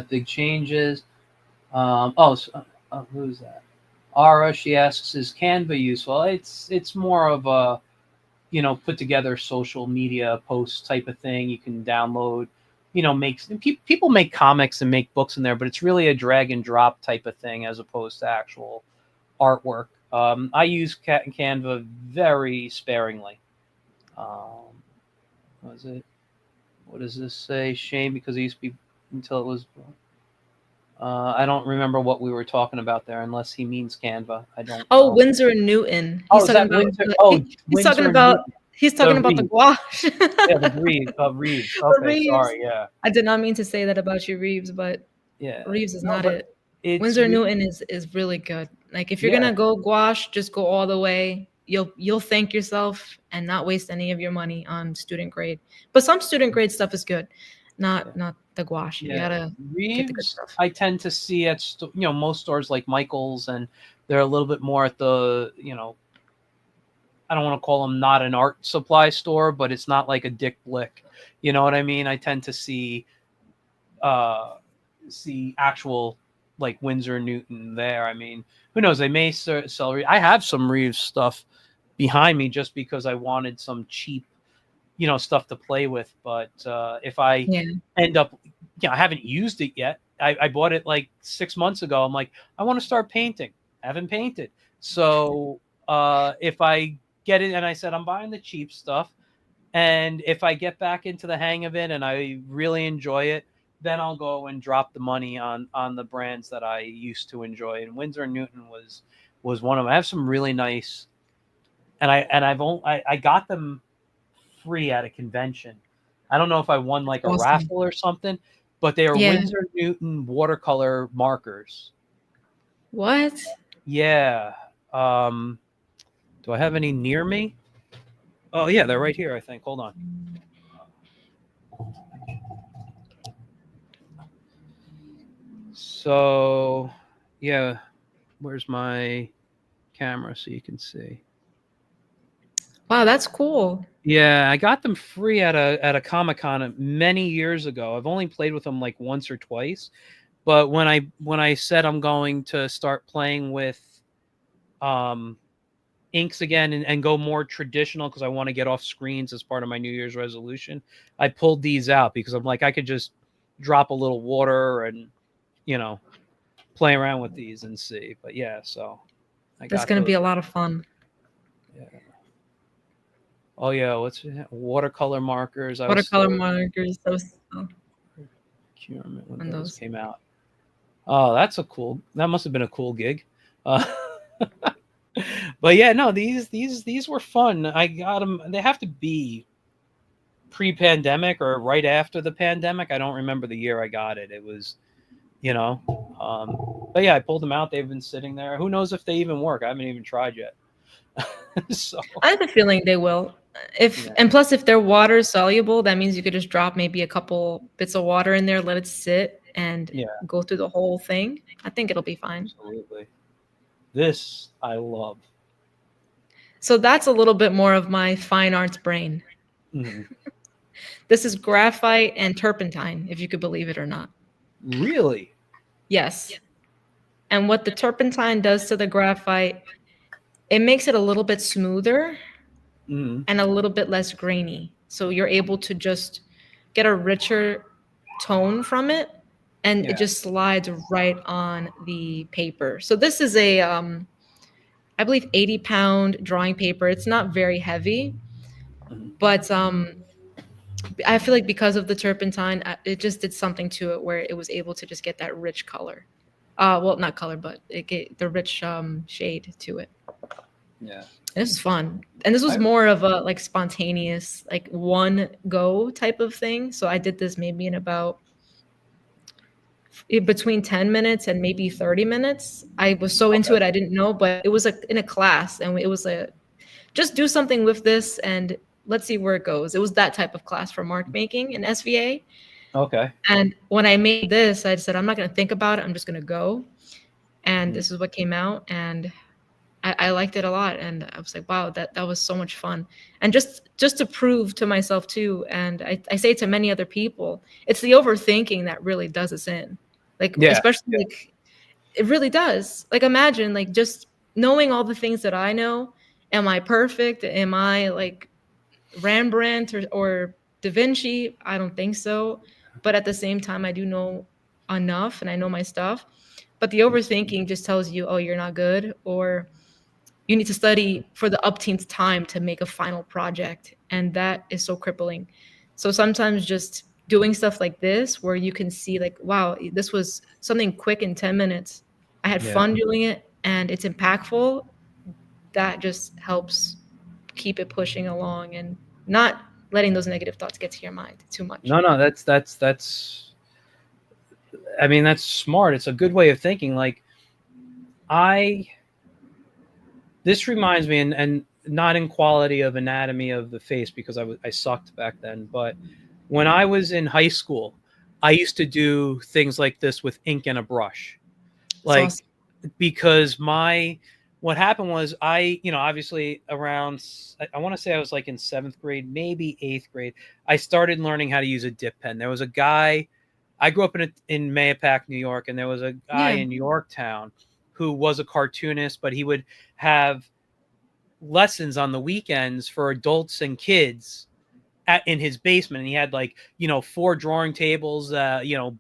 big changes. Who's that? Ara, she asks, is Canva useful? It's more of a put together social media post type of thing. You can download, people make comics and make books in there, but it's really a drag and drop type of thing as opposed to actual artwork. I use Canva very sparingly. Was it? What does this say? Shame because it used to be until it was. I don't remember what we were talking about there, unless he means Canva. I don't Oh, know. Windsor and Newton. Oh, is that Windsor? Oh, He's talking Windsor and about Newton. he's The talking about the Reeves. gouache. Yeah, the Reeves. The Okay, Reeves. sorry. Yeah, I did not mean to say that about you, Reeves, but yeah. Reeves is No, not but it. it's Windsor and Newton is really good. Like if you're yeah, gonna go gouache, just go all the way. You'll thank yourself and not waste any of your money on student grade. But some student grade stuff is good, yeah. not the gouache. You Yeah, gotta get the good Reeves. stuff. I tend to see at most stores like Michaels, and they're a little bit more at the I don't want to call them not an art supply store, but it's not like a Dick Blick. You know what I mean? I tend to uh see actual like Windsor Newton there. I mean, who knows? They may sell. I have some Reeves stuff behind me just because I wanted some cheap stuff to play with. But if I Yeah. end up, I haven't used it yet. I bought it like 6 months ago. I'm like, I want to start painting. I haven't painted. So if I get it, and I said I'm buying the cheap stuff, and if I get back into the hang of it and I really enjoy it, then I'll go and drop the money on the brands that I used to enjoy. And Windsor and Newton was one of them. I have some really nice, and I got them free at a convention. I don't know if I won like a Awesome. raffle or something, but they are Yeah. Windsor Newton watercolor markers. What? Yeah. Um, do I have any near me? Oh yeah, they're right here. I think. Hold on. So, yeah, where's my camera so you can see? Wow, that's cool. Yeah, I got them free at a Comic-Con many years ago. I've only played with them like once or twice, but when I said I'm going to start playing with inks again and go more traditional because I want to get off screens as part of my New Year's resolution, I pulled these out because I'm like I could just drop a little water and play around with these and see. But yeah, so I That's got gonna those. be a lot of fun. Yeah. Oh yeah, what's watercolor markers? I was Watercolor still markers, those can't remember when on those those. came out. Oh, that must have been a cool gig. Uh, but yeah, no, these were fun. I got them. They have to be pre-pandemic or right after the pandemic. I don't remember the year I got it. It was, but yeah, I pulled them out. They've been sitting there. Who knows if they even work? I haven't even tried yet. So I have a feeling they will. If yeah, and plus if they're water soluble, that means you could just drop maybe a couple bits of water in there, let it sit, and Yeah, go through the whole thing, I think it'll be fine. absolutely. This I love. So that's a little bit more of my fine arts brain. Mhm. This is graphite and turpentine, if you could believe it or not. Really? Yes. And what the turpentine does to the graphite, it makes it a little bit smoother Mhm. and a little bit less grainy. So you're able to just get a richer tone from it, and it Yeah. just slides right on the paper. So this is a I believe 80-pound drawing paper. It's not very heavy, Mhm. but I feel like because of the turpentine, it just did something to it where it was able to just get that rich color. Well, not color, but it get the rich shade to it. Yeah. And this was fun, and this was I more of a like spontaneous, like one go type of thing. So I did this maybe in about between 10 minutes and maybe 30 minutes. I was so into okay. it, I didn't know, but it was in a class, and it was a just do something with this and let's see where it goes. It was that type of class for mark making in SVA. Okay. And when I made this, I said, I'm not going to think about it. I'm just going to go. And Mhm. this is what came out. And I liked it a lot. And I was like, wow, that was so much fun. And just to prove to myself too, and I say to many other people, it's the overthinking that really does us in. Like, Yeah. especially Yeah. like it really does. Like imagine like just knowing all the things that I know. Am I perfect? Am I like Rembrandt or Da Vinci? I don't think so. But at the same time, I do know enough and I know my stuff. But the overthinking just tells you, oh, you're not good, or you need to study for the upteenth time to make a final project. And that is so crippling. So sometimes just doing stuff like this, where you can see, like, wow, this was something quick in 10 minutes. I had Yeah. fun doing it and it's impactful. That just helps keep it pushing along and not letting those negative thoughts get to your mind too much. No, no, that's I mean, that's smart. It's a good way of thinking. Like I this reminds me, and not in quality of anatomy of the face because I sucked back then, but when I was in high school, I used to do things like this with ink and a brush. It's Like awesome. because my what happened was obviously around I want to say I was like in 7th grade, maybe 8th grade, I started learning how to use a dip pen. There was a guy, I grew up in Mayapack, New York, and there was a guy Yeah. in Yorktown who was a cartoonist, but he would have lessons on the weekends for adults and kids in his basement, and he had like 4 drawing tables,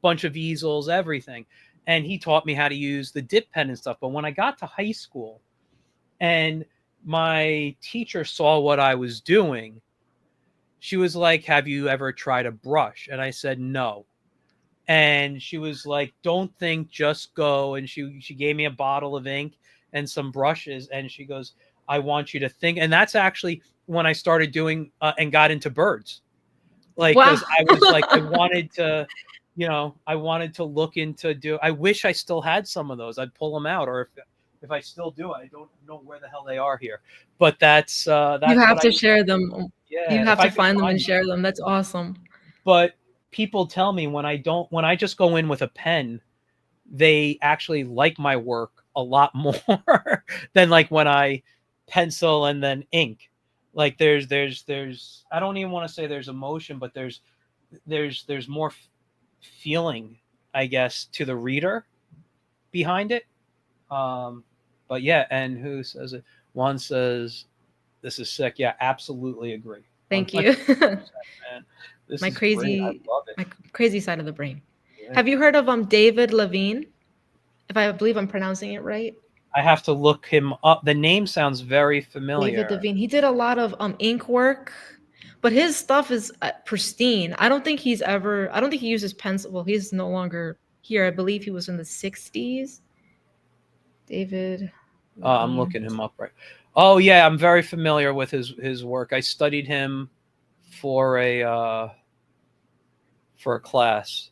bunch of easels, everything. And he taught me how to use the dip pen and stuff. But when I got to high school and my teacher saw what I was doing, she was like, have you ever tried a brush? And I said no. And she was like, don't think, just go. And she gave me a bottle of ink and some brushes, and she goes, I want you to think. And that's actually when I started doing and got into birds, like Wow. because I was like I wanted to look into I wish I still had some of those. I'd pull them out, or if I still do, I don't know where the hell they are here, but You that's have what I to used to share do. them. You Yeah, if have I to could find them and find them. share them. That's awesome. But people tell me when I just go in with a pen, they actually like my work a lot more than like when I pencil and then ink. Like there's I don't even want to say there's emotion, but there's more feeling, I guess, to the reader behind it. Um, but yeah, and who says it? One says this is sick. Yeah, absolutely agree. Thank 100%, you. man. This my is great. I crazy love it. my crazy side of the brain. Yeah. Have you heard of David Levine? If I believe I'm pronouncing it right. I have to look him up. The name sounds very David familiar. Levine. He did a lot of ink work, but his stuff is pristine. I don't think he uses pencil. Well, he's no longer here. I believe he was in the 60s. David I'm Levine. looking him up right. Oh yeah, I'm very familiar with his work. I studied him for a class.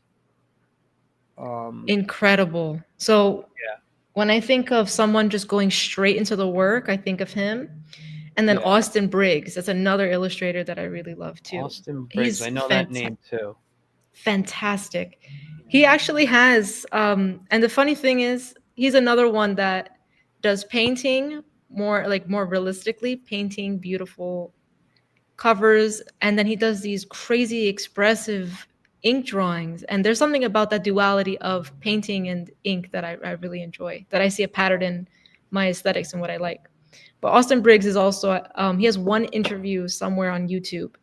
Incredible. So Yeah, when I think of someone just going straight into the work, I think of him. And then yeah. Austin Briggs. That's another illustrator that I really love too. Austin Briggs. He's I know that fantastic. name too. fantastic. He actually has, and the funny thing is, he's another one that does painting more realistically, painting beautiful covers, and then he does these crazy expressive ink drawings. And there's something about that duality of painting and ink that I really enjoy, that I see a pattern in my aesthetics and what I like. But Austin Briggs is also, he has one interview somewhere on YouTube,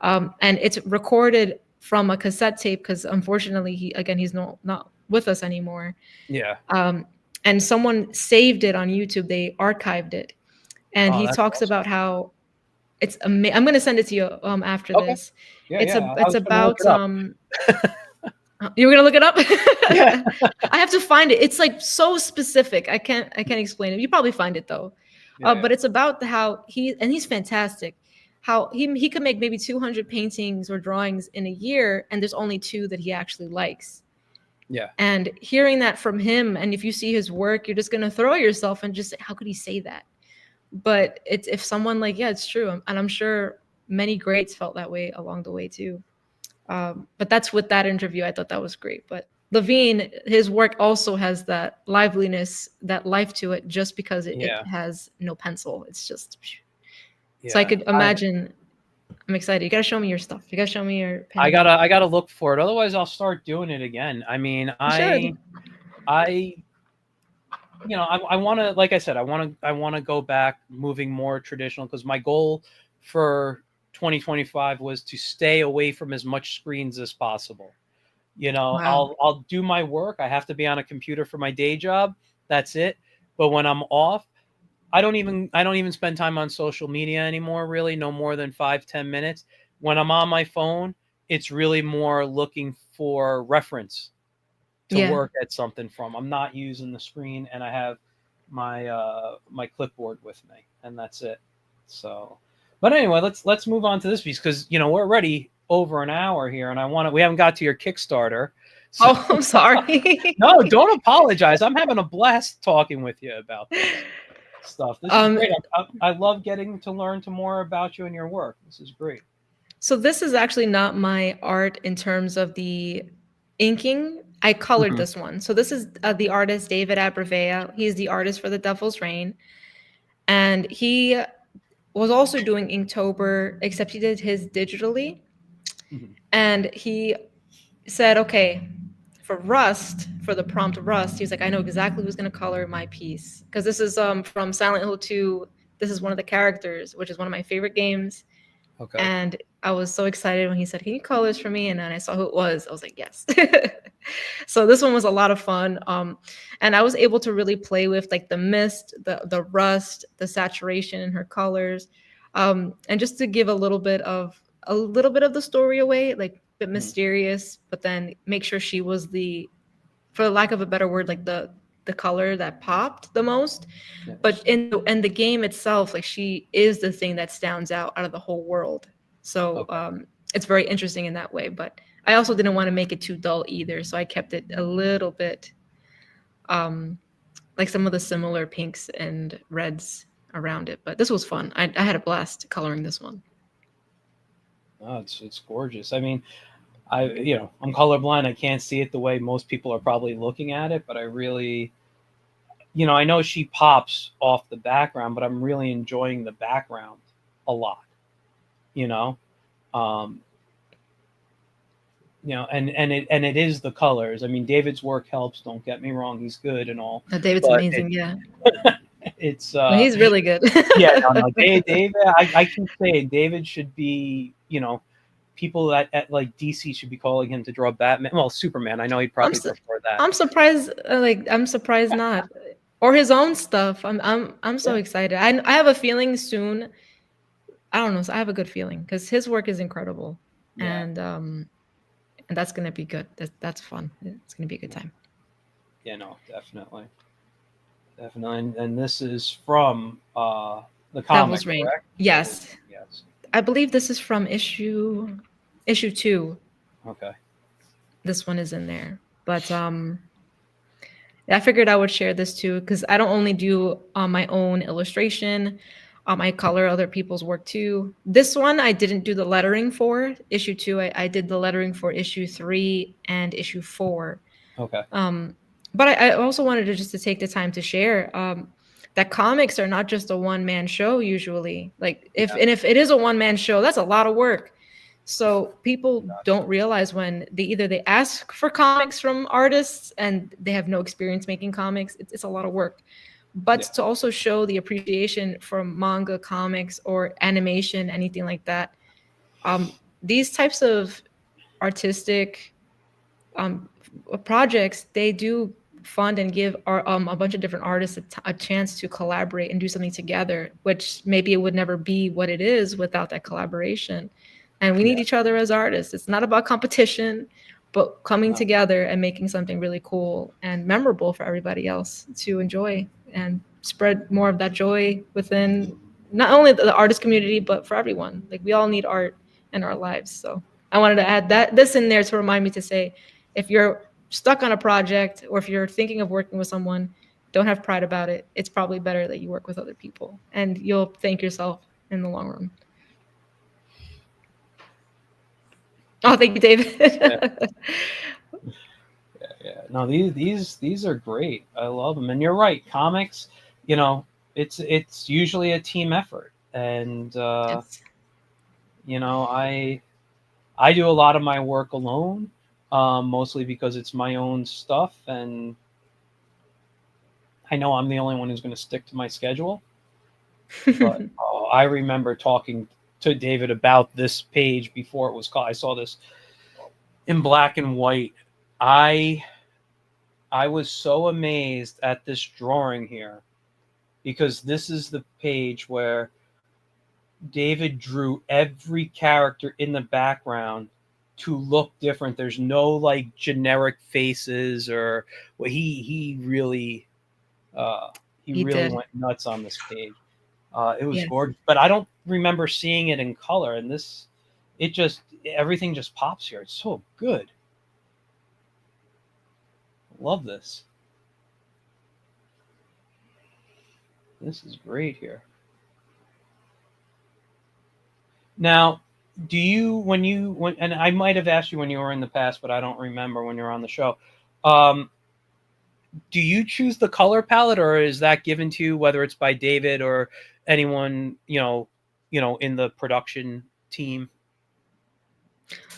and it's recorded from a cassette tape because unfortunately he's not with us anymore. Yeah. And someone saved it on YouTube. They archived it, and Oh, he that's talks awesome. about how it's amazing. I'm going to send it to you after Okay. this. Yeah, It's yeah. I it's was gonna look about it up. you were gonna look it up. Yeah. I have to find it. It's like so specific. I can't explain it. You probably find it though. Yeah. But it's about how he's fantastic. How he could make maybe 200 paintings or drawings in a year, and there's only two that he actually likes. Yeah. And hearing that from him, and if you see his work, you're just gonna throw yourself and just say, how could he say that? But it's if someone like, yeah, it's true, and I'm sure many greats felt that way along the way too. But that's with that interview. I thought that was great. But Levine, his work also has that liveliness, that life to it, just because it Yeah. has no pencil. It's just so I Yeah. could imagine. I'm excited. You gotta show me your stuff. You gotta show me your I pen. gotta look for it. Otherwise, I'll start doing it again. I mean, You should. I I want to, like I said, I want to go back, moving more traditional, because my goal for 2025 was to stay away from as much screens as possible. Wow. I'll do my work. I have to be on a computer for my day job. That's it. But when I'm off, I don't even spend time on social media anymore, really, no more than 5-10 minutes. When I'm on my phone, it's really more looking for reference to Yeah. work at something from. I'm not using the screen, and I have my clipboard with me, and that's it. So, but anyway, let's move on to this piece, because we're already over an hour here, and we haven't got to your Kickstarter. So Oh, I'm sorry. no, don't apologize. I'm having a blast talking with you about this stuff. This is um, great. I love getting to learn more about you and your work. This is great. so this is actually not my art in terms of the inking. I colored Mhm. this one. So this is the artist David Abrevea. He's the artist for The Devil's Reign, and he was also doing Inktober, except he did his digitally. Mhm. And he said, okay, for Rust, for the prompt Rust, he was like, I know exactly who's going to color my piece. Because this is from Silent Hill 2. This is one of the characters, which is one of my favorite games. Okay. And I was so excited when he said, can you color this for me? And then I saw who it was. I was like, yes. So this one was a lot of fun. And I was able to really play with like the mist, the rust, the saturation in her colors. And just to give a little bit of the story away, like a bit Mhm. mysterious, but then make sure she was for lack of a better word, like the color that popped the most. Yes. But in the game itself, like she is the thing that stands out of the whole world. So Okay. it's very interesting in that way. But I also didn't want to make it too dull either, so I kept it a little bit um, like some of the similar pinks and reds around it. But this was fun. I had a blast coloring this one. Oh, it's gorgeous. I mean, I'm colorblind. I can't see it the way most people are probably looking at it, but I really, I know she pops off the background, but I'm really enjoying the background a lot. You know, um, and it is the colors. I mean, David's work helps. Don't get me wrong; he's good and all, David's but amazing. Yeah, it's no, he's really good. yeah, no, David. I keep saying David should be, people at like DC should be calling him to draw Batman. Well, Superman. I know he'd I'm probably su- prefer that. I'm surprised. I'm surprised not, or his own stuff. I'm so Yeah, excited. I have a feeling soon. I don't know. So I have a good feeling because his work is incredible, yeah, and that's gonna be good. That's fun. It's gonna be a good time. yeah. No, definitely, definitely. And this is from the comic, Devil's Reign. correct? Devil. Yes, Yes. I believe this is from issue 2. Okay. This one is in there, but I figured I would share this too because I don't only do my own illustration. I color other people's work too. This one I didn't do the lettering for. Issue 2, I did the lettering for issue 3 and issue 4. Okay. But I also wanted to just to take the time to share that comics are not just a one-man show usually. Like Yeah. if it is a one-man show, that's a lot of work. So people don't realize when they ask for comics from artists and they have no experience making comics, it's a lot of work. But Yeah. to also show the appreciation from manga, comics, or animation, anything like that, these types of artistic um, projects, they do fund and give a bunch of different artists a chance to collaborate and do something together, which maybe it would never be what it is without that collaboration. And we need Yeah. each other as artists. It's not about competition, but coming together and making something really cool and memorable for everybody else to enjoy and spread more of that joy within not only the artist community, but for everyone. Like we all need art in our lives. So I wanted to add this in there to remind me to say, if you're stuck on a project or if you're thinking of working with someone, don't have pride about it. It's probably better that you work with other people and you'll thank yourself in the long run. Oh, thank you, David. Yeah. No, these are great. I love them. And you're right. Comics, it's usually a team effort. And Yes. I do a lot of my work alone, mostly because it's my own stuff, and I know I'm the only one who's going to stick to my schedule. But I remember talking to David about this page before it was called. I saw this in black and white. I was so amazed at this drawing here, because this is the page where David drew every character in the background to look different. There's no like generic faces or he really He did. went nuts on this page. It was Yes. gorgeous, but I don't remember seeing it in color. And everything just pops here. It's so good. Love this. This is great here. Now, do you when and I might have asked you when you were in the past, but I don't remember when you were on the show. Do you choose the color palette, or is that given to you, whether it's by David or anyone in the production team?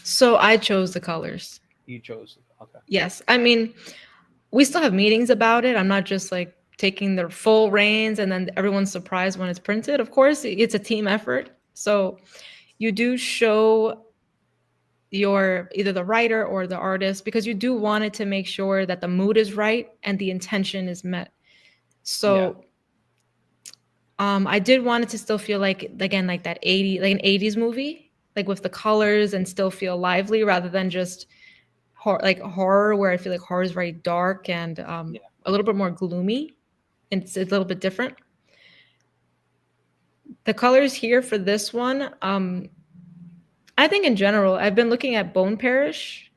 So I chose the colors. You chose. Okay. Yes. I mean, we still have meetings about it. I'm not just like taking the full reins and then everyone's surprised when it's printed. Of course, it's a team effort. So you do show your either the writer or the artist, because you do want it to make sure that the mood is right and the intention is met. So I did want it to still feel like, again, like that like an 80s movie, like with the colors, and still feel lively rather than just like horror, where I feel like horror is very dark and a little bit more gloomy. And it's a little bit different. The colors here for this one, I think in general, I've been looking at Bone Parish.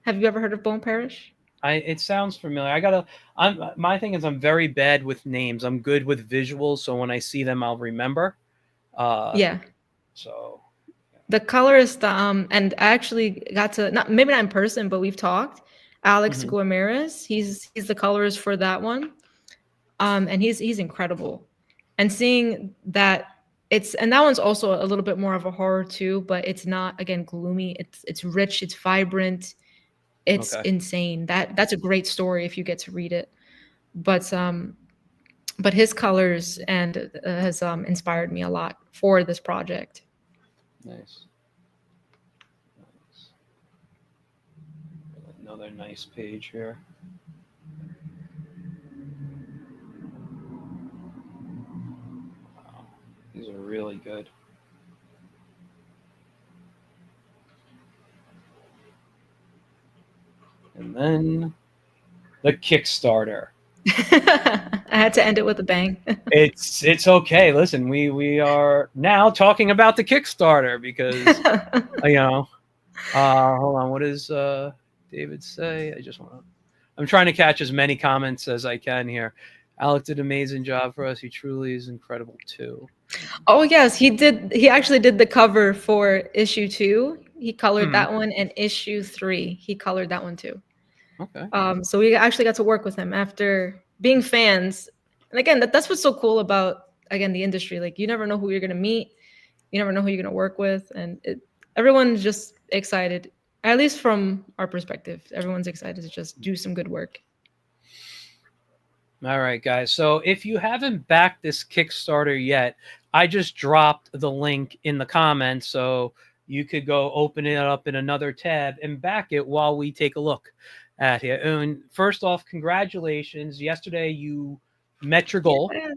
Have you ever heard of Bone Parish? It sounds familiar. My thing is I'm very bad with names. I'm good with visuals, so when I see them, I'll remember. Yeah. So the colorist, and I actually got to maybe not in person, but we've talked. Alex Guimarães, he's the colorist for that one, and he's incredible. And seeing that and that one's also a little bit more of a horror too, but it's not, again, gloomy. It's rich, it's vibrant, it's insane. That's a great story if you get to read it. But his colors and has inspired me a lot for this project. Nice. Another nice page here. Wow. These are really good. And then the Kickstarter. I had to end it with a bang. It's okay. Listen, we are now talking about the Kickstarter because hold on. What does David say? I'm trying to catch as many comments as I can here. Alec did an amazing job for us. He truly is incredible too. Oh yes, he did. He actually did the cover for issue 2. He colored Mhm. that one, and issue 3, he colored that one too. Okay. So we actually got to work with him after being fans. And again, that's what's so cool about, again, the industry. Like, you never know who you're gonna meet, you never know who you're gonna work with, and everyone's just excited. At least from our perspective, everyone's excited to just do some good work. All right, guys. So if you haven't backed this Kickstarter yet, I just dropped the link in the comments, so you could go open it up in another tab and back it while we take a look at it. And first off, congratulations. Yesterday you met your goal. Yeah.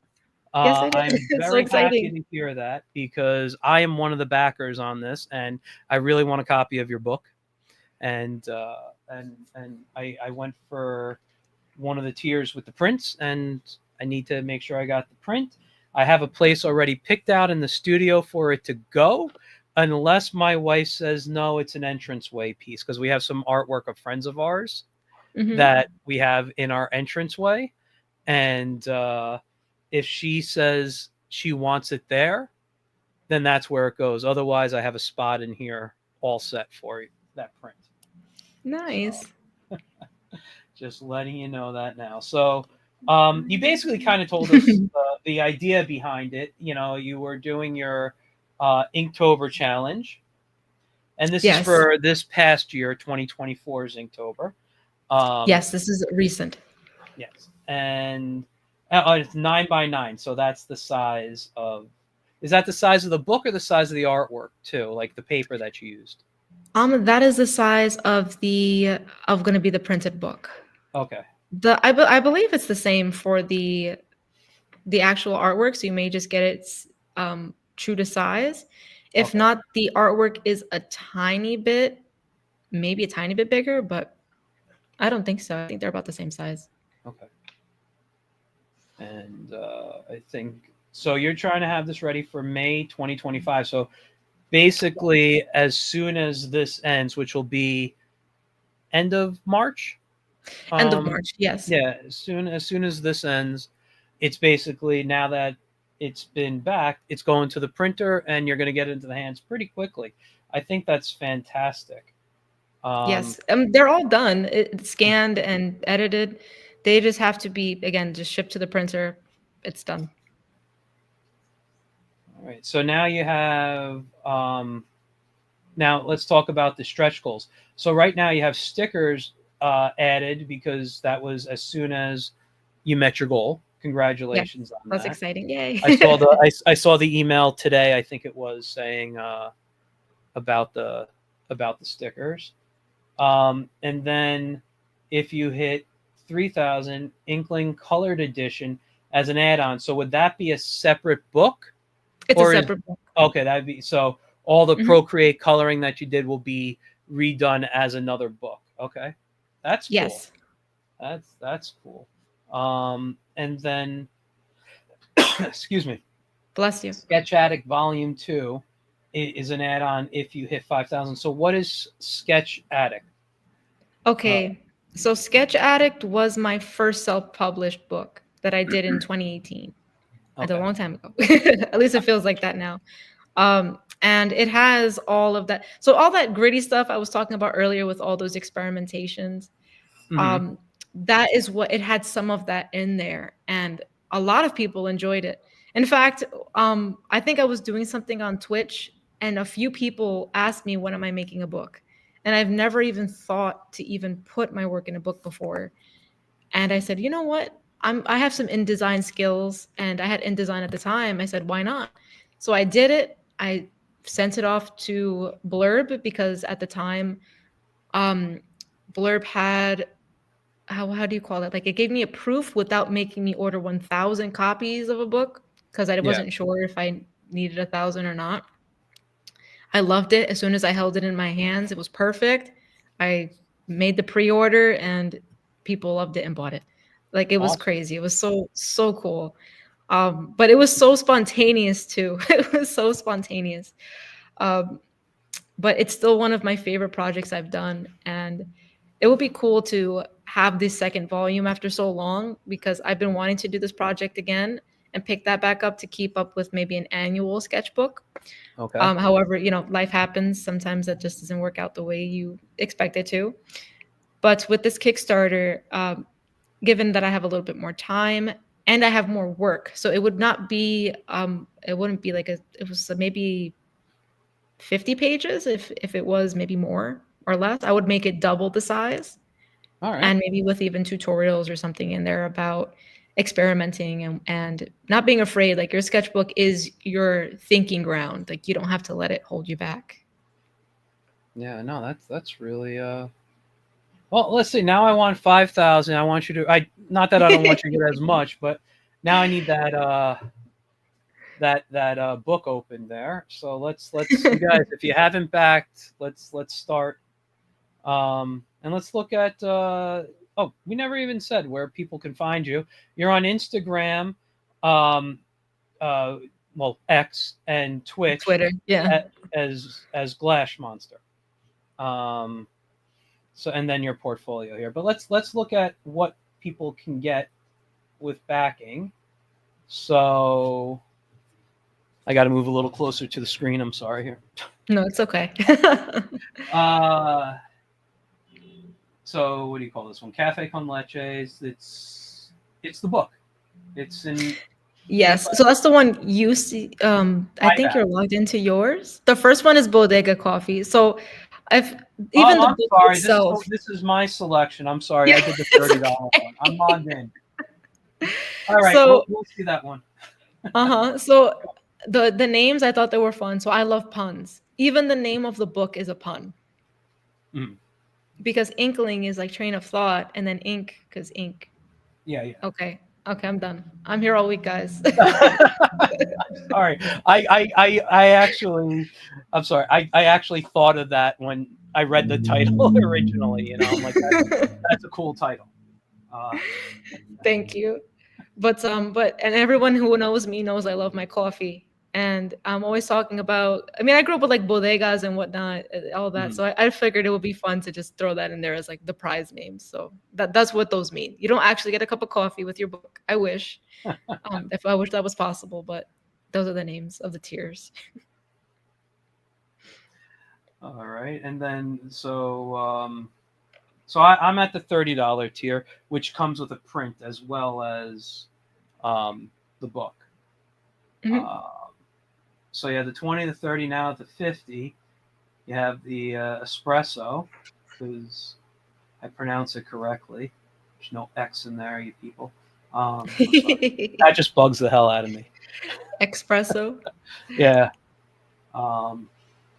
Yes, I did. I'm It's so very happy exciting. to hear that because I am one of the backers on this, and I really want a copy of your book. And I went for one of the tiers with the prints, and I need to make sure I got the print. I have a place already picked out in the studio for it to go, unless my wife says no, it's an entranceway piece because we have some artwork of friends of ours Hmm. that we have in our entranceway, and if she says she wants it there, then that's where it goes. Otherwise, I have a spot in here all set for that print. So Nice. just letting you know that now. So you basically kind of told us the idea behind it. You know, you were doing your Inktober challenge, and this is Yes. for this past year, 2024's Inktober. Um, Yes, this is recent. yes, and it's 9 by 9, so that's the size of. Is that the size of the book or the size of the artwork too, like the paper that you used? That is the size of the of gonna be the printed book. Okay, I believe it's the same for the actual artwork, so you may just get it true to size. If okay, not, the artwork is a tiny bit, maybe a tiny bit bigger, but I don't think so. I think they're about the same size. okay. And I think so. You're trying to have this ready for May 2025. So basically, as soon as this ends, which will be end of March. End of Um, March, yes. yeah, as soon as this ends, it's basically now that it's been back, it's going to the printer, and you're going to get it into the hands pretty quickly. I think that's fantastic. Um, Yes. They're all done, scanned and edited. They just have to be, again, just shipped to the printer. It's done. all right, so now you have. Now let's talk about the stretch goals. So right now you have stickers added because that was as soon as you met your goal. Yes. Congratulations on That's that. exciting. Yay. I saw the email today. I think it was saying about the about the stickers. And then if you hit 3,000 Inkling Colored Edition as an add-on, so would that be a separate book, It's a or is separate book. okay? That'd be so. All the Mhm. Procreate coloring that you did will be redone as another book. Okay, that's cool. Yes. That's cool. And then excuse me, Bless you. Sketch Addict Volume 2 is an add-on if you hit 5,000. So what is Sketch Addict? Uh, Okay. So Sketch Addict was my first self-published book that I did in 2018. I did a okay. long time ago. At least it feels like that now. And it has all of that. So all that gritty stuff I was talking about earlier with all those experimentations, Hmm. um, that is what it had, some of that in there. And a lot of people enjoyed it. In fact, I think I was doing something on Twitch, and a few people asked me, when am I making a book? And I've never even thought to even put my work in a book before. And I said, you know what? I have some InDesign skills, and I had InDesign at the time. I said, why not? So I did it. I sent it off to Blurb because at the time, um, Blurb had, how do you call it? Like, it gave me a proof without making me order 1,000 copies of a book because I Yeah. wasn't sure if I needed 1,000 or not. I loved it. As soon as I held it in my hands, it was perfect. I made the pre-order, and people loved it and bought it. Like, it was Awesome. crazy. It was so cool. But it was so spontaneous too. It was so spontaneous. Um, but it's still one of my favorite projects I've done, and it would be cool to have this second volume after so long because I've been wanting to do this project again and pick that back up to keep up with maybe an annual sketchbook. Okay. However, life happens. Sometimes that just doesn't work out the way you expect it to. But with this Kickstarter, given that I have a little bit more time and I have more work, so it would not be, it wouldn't be like it was maybe 50 pages if it was maybe more or less. I would make it double the size. All right. And maybe with even tutorials or something in there about experimenting and not being afraid. Like your sketchbook is your thinking ground. Like you don't have to let it hold you back. Yeah, no, that's really well, let's see. Now I want 5,000. I want you to not that I don't want you to get as much, but now I need that book open there. So let's you guys, if you haven't backed, let's start. And let's look at we never even said where people can find you. You're on Instagram, X and Twitch, Twitter, yeah. as Glash Monster. So and then your portfolio here. But let's look at what people can get with backing. So I got to move a little closer to the screen. I'm sorry here. No, it's okay. So what do you call this one? Cafe con Leches. It's the book. It's in. Yes. So that's the one you see. I think you're logged into yours. The first one is Bodega Coffee. So I've even the I'm book sorry. itself. This is my selection. I'm sorry. I did the $30 one. I'm logged in. All right. So we'll see that one. So the names, I thought they were fun. So I love puns. Even the name of the book is a pun. Mm. Because inkling is like train of thought, and then ink because ink. Yeah. Okay, I'm done. I'm here all week, guys. Sorry. I actually, I'm sorry. I actually thought of that when I read the title originally. I'm like, that's a cool title. Thank you. But and everyone who knows me knows I love my coffee. And I'm always talking about, I grew up with like bodegas and whatnot, all that. Mm. So I figured it would be fun to just throw that in there as like the prize name. So that's what those mean. You don't actually get a cup of coffee with your book. I wish. If I wish that was possible, but those are the names of the tiers. All right. And then, so I'm at the $30 tier, which comes with a print as well as the book. Mhm. So you have the 20, the 30, now at the 50. You have the espresso, because I pronounce it correctly. There's no X in there, you people. That just bugs the hell out of me. Espresso. Yeah.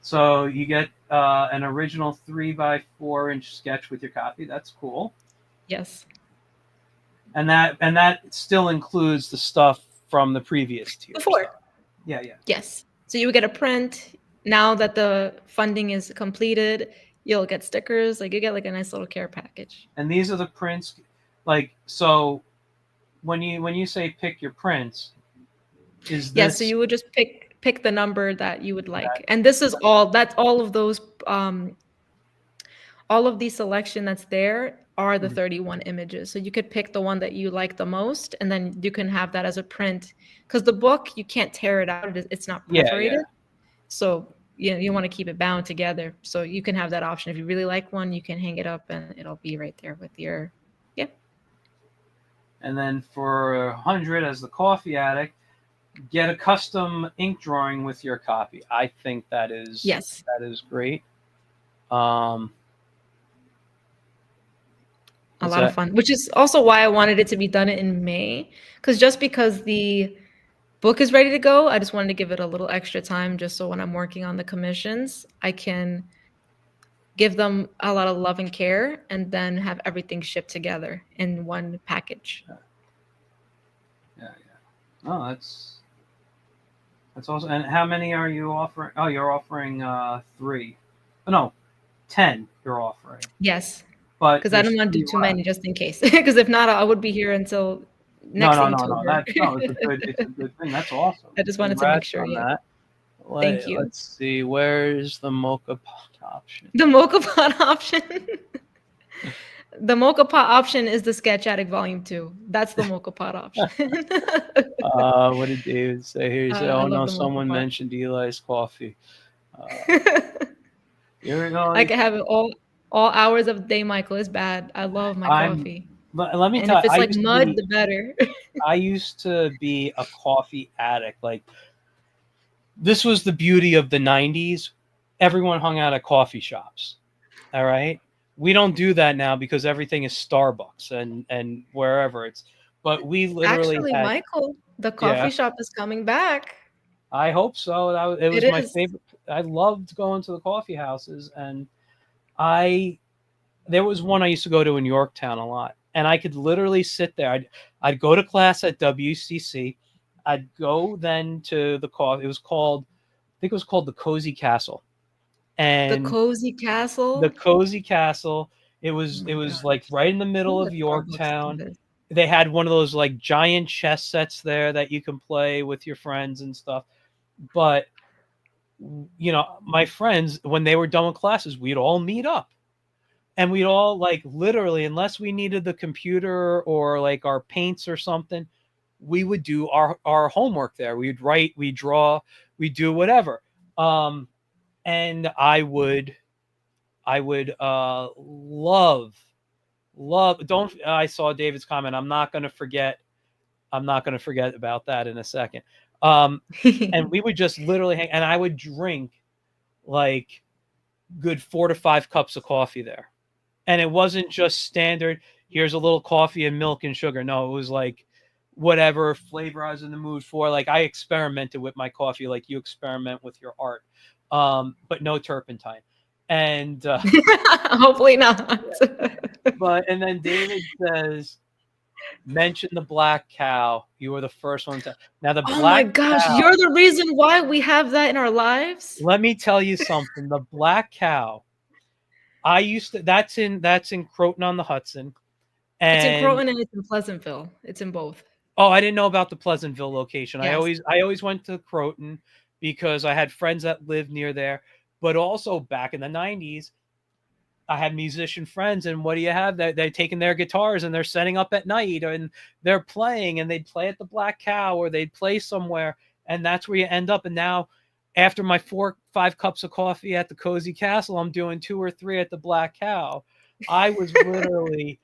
So you get an original 3x4-inch sketch with your copy. That's cool. Yes. And that still includes the stuff from the previous tier. Before. Yeah. Yes. So you would get a print. Now that the funding is completed, you'll get stickers. Like you get like a nice little care package. And these are the prints. Like, so when you say pick your prints, is this? Yeah. So you would just pick the number that you would like, and this is all of those. All of the selection that's there are the 31 images. So you could pick the one that you like the most, and then you can have that as a print. Because the book, you can't tear it out; it's not perforated. Yeah. So you want to keep it bound together. So you can have that option. If you really like one, you can hang it up, and it'll be right there with your. Yeah. And then for 100, as the coffee addict, get a custom ink drawing with your copy. I think that is great. A lot of fun, which is also why I wanted it to be done in May, because the book is ready to go. I just wanted to give it a little extra time, just so when I'm working on the commissions, I can give them a lot of love and care, and then have everything shipped together in one package. Yeah. Oh, that's awesome. And how many are you offering? Oh, you're offering 3. Oh, no, 10 you're offering. Yes. But because I don't want to do too many, just in case. Because if not, I would be here until next October. No. It's a good thing. That's awesome. I just wanted to make sure. Yeah. Thank you. Let's see. Where's the mocha pot option? The mocha pot option. The mocha pot option is the Sketch Addict Volume 2. That's the mocha pot option. What did David say here? He said, I "Oh love no, the mocha someone pot. mentioned Eli's coffee." Uh, here we go. I can have it all hours of the day, Michael. It's bad. I love my I'm. coffee. Let me And tell if you, it's like mud, the better. I used to be a coffee addict. Like, this was the beauty of the '90s. Everyone hung out at coffee shops. All right, we don't do that now because everything is Starbucks and wherever it's. But we literally Actually, had, Michael, the yeah. coffee shop is coming back. I hope so. It It was my is. favorite. I loved going to the coffee houses, and I there was one I used to go to in Yorktown a lot, and I could literally sit there. I'd go to class at WCC. I'd go then to the coffee. It was called, I think it was called the Cozy Castle, The and Cozy the Castle. Cozy Castle. It Oh was my it was like gosh. right in the Let middle me of get Starbucks to Yorktown. this. They had one of those like giant chess sets there that you can play with your friends and stuff. But my friends, when they were done with classes, we'd all meet up, and we'd all, like, literally, unless we needed the computer or like our paints or something, we would do our homework there. We'd write, we draw, we do whatever. Um, and I would love. Don't I saw David's comment. I'm not going to forget about that in a second. Um, and we would just literally hang, and I would drink like good 4 to 5 cups of coffee there. And it wasn't just standard, here's a little coffee and milk and sugar. No, it was like whatever flavor I was in the mood for. Like, I experimented with my coffee like you experiment with your art. But no turpentine. And Hopefully not. and then David says, mention the black cow. You were the first one to. Now the Oh my black gosh, cow. you're the reason why we have that in our lives? Let me tell you something. The black cow. I used to. That's in Croton on the Hudson. It's in And Croton and it's in Pleasantville. It's in both. oh, I didn't know about the Pleasantville location. I Yes. always I always went to Croton because I had friends that lived near there. But also back in the '90s, I had musician friends, and what do you have? They're taking their guitars and they're setting up at night, and they're playing, and they'd play at the Black Cow or they'd play somewhere, and that's where you end up. And now, after my 4 5 cups of coffee at the Cozy Castle, I'm doing 2 or 3 at the Black Cow. I was literally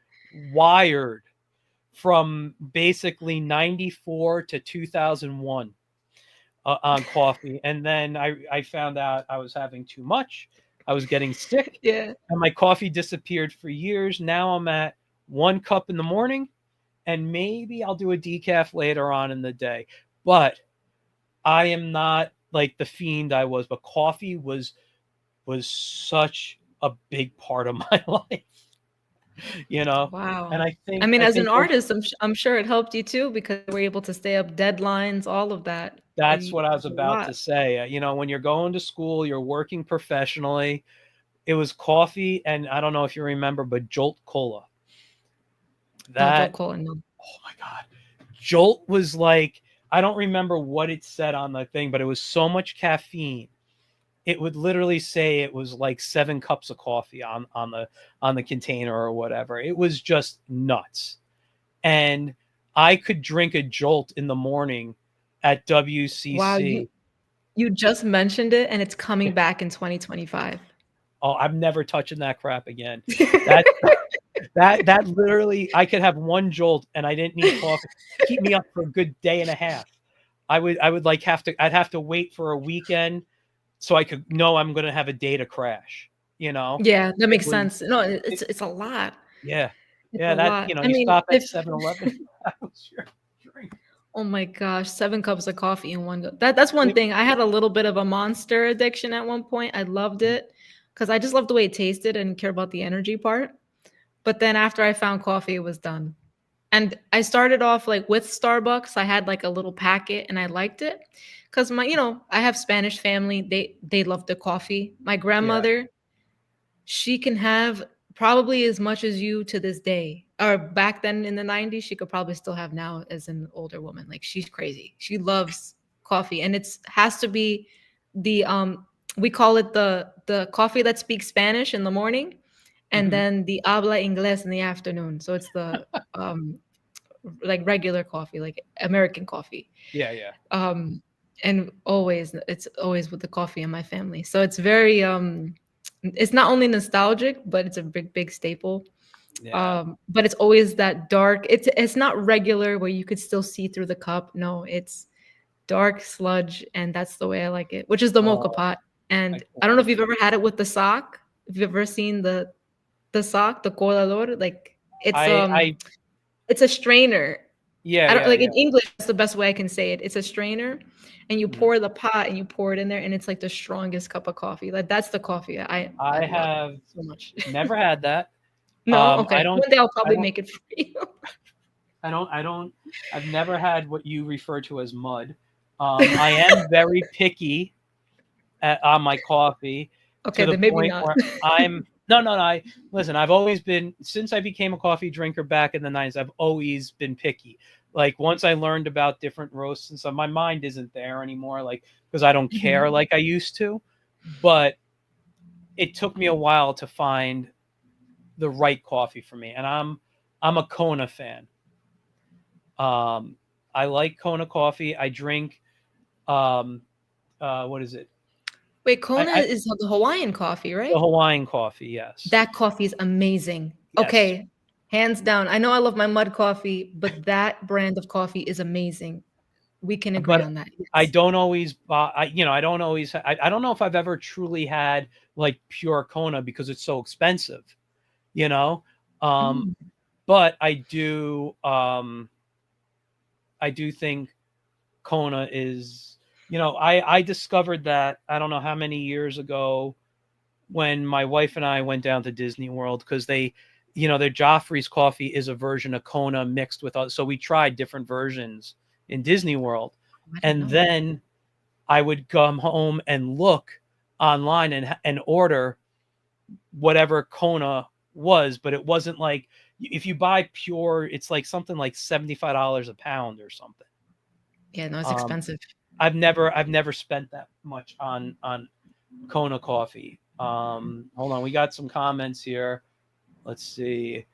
wired from basically '94 to 2001 on coffee, and then I found out I was having too much. I was getting sick, Yeah. and my coffee disappeared for years. Now I'm at 1 cup in the morning, and maybe I'll do a decaf later on in the day. But I am not like the fiend I was. But coffee was such a big part of my life, you know. And Wow. I I think mean, I as an think there's artist, I'm sure it helped you too because we're able to stay up deadlines, all of that. That's what I was It's a about lot. to say. When you're going to school, you're working professionally. It was coffee, and I don't know if you remember, but Jolt Cola. No, Joe That Colin, no. Oh my god, Jolt was like, I don't remember what it said on the thing, but it was so much caffeine. It would literally say it was like 7 cups of coffee on the container or whatever. It was just nuts, and I could drink a Jolt in the morning at Wow, WCC. you just mentioned it and it's coming back in 2025. Oh, I'm never touching that crap again. That that literally, I could have one Jolt and I didn't need coffee. Keep me up for a good day and a half. I would like I'd have to wait for a weekend so I could know I'm gonna have a day to crash, you know? Yeah, that It makes was sense. No, it it's a lot. yeah. It's Yeah, a that lot. I you mean, stop at if 7-Eleven, that was your drink. oh my gosh, 7 cups of coffee in one go. That's one It thing. I had a little bit of a Monster addiction at one point. I loved it because I just loved the way it tasted and care about the energy part. But then after I found coffee, it was done. And I started off like with Starbucks. I had like a little packet and I liked it because I have Spanish family. They love the coffee. My yeah. grandmother, she can have probably as much as you to this day. Or back then in the 90s, she could probably still have now as an older woman. Like she's crazy. She loves coffee and it's has to be the we call it the coffee that speaks Spanish in the morning and then the habla inglés in the afternoon. So it's the um like regular coffee, like American coffee. Yeah, yeah, Um and always it's always with the coffee in my family. So it's very it's not only nostalgic, but it's a big staple. yeah. But it's always that dark. It's not regular where you could still see through the cup. No, it's dark sludge, and that's the way I like it, which is the mocha Oh, pot. I And I don't know can't. if you've ever had it with the sock. If you've ever seen the sock, the colador, like I, it's a strainer. yeah, I don't yeah, like in yeah. English, that's the best way I can say it. It's a strainer and you Mhm. pour the pot and you pour it in there and it's like the strongest cup of coffee. Like that's the coffee I I love have so much. never had that. No? I Okay. don't, One day I'll I probably don't, make it for you. I don't. I've never had what you refer to as mud. I am very picky on my coffee to Okay, the then maybe point not. where I'm no, no, no. I listen. I've always been since I became a coffee drinker back in the '90s. I've always been picky. Like once I learned about different roasts and stuff, my mind isn't there anymore. Like because I don't care Mhm. like I used to. But it took me a while to find the right coffee for me, and I'm a Kona fan. Um, I like Kona coffee. I drink um, what is it? Wait, Kona I is the Hawaiian coffee, the right? Hawaiian coffee. Yes, That coffee is amazing. yes. Okay, hands down. I know I love my mud coffee, but that brand of coffee is amazing. We can agree But on that. I Yes. don't always buy. I don't always. I don't know if I've ever truly had like pure Kona because it's so expensive. You know, um, Mm. but I do think Kona is. I discovered that I don't know how many years ago when my wife and I went down to Disney World because their Joffrey's coffee is a version of Kona mixed with us. So we tried different versions in Disney World. I didn't And know that. then I would come home and look online and order whatever Kona was, but it wasn't like if you buy pure, it's like something like $75 a pound or something. Yeah, no, it's Um, expensive. I've never spent that much on Kona coffee. Hold on, we got some comments here. Let's see.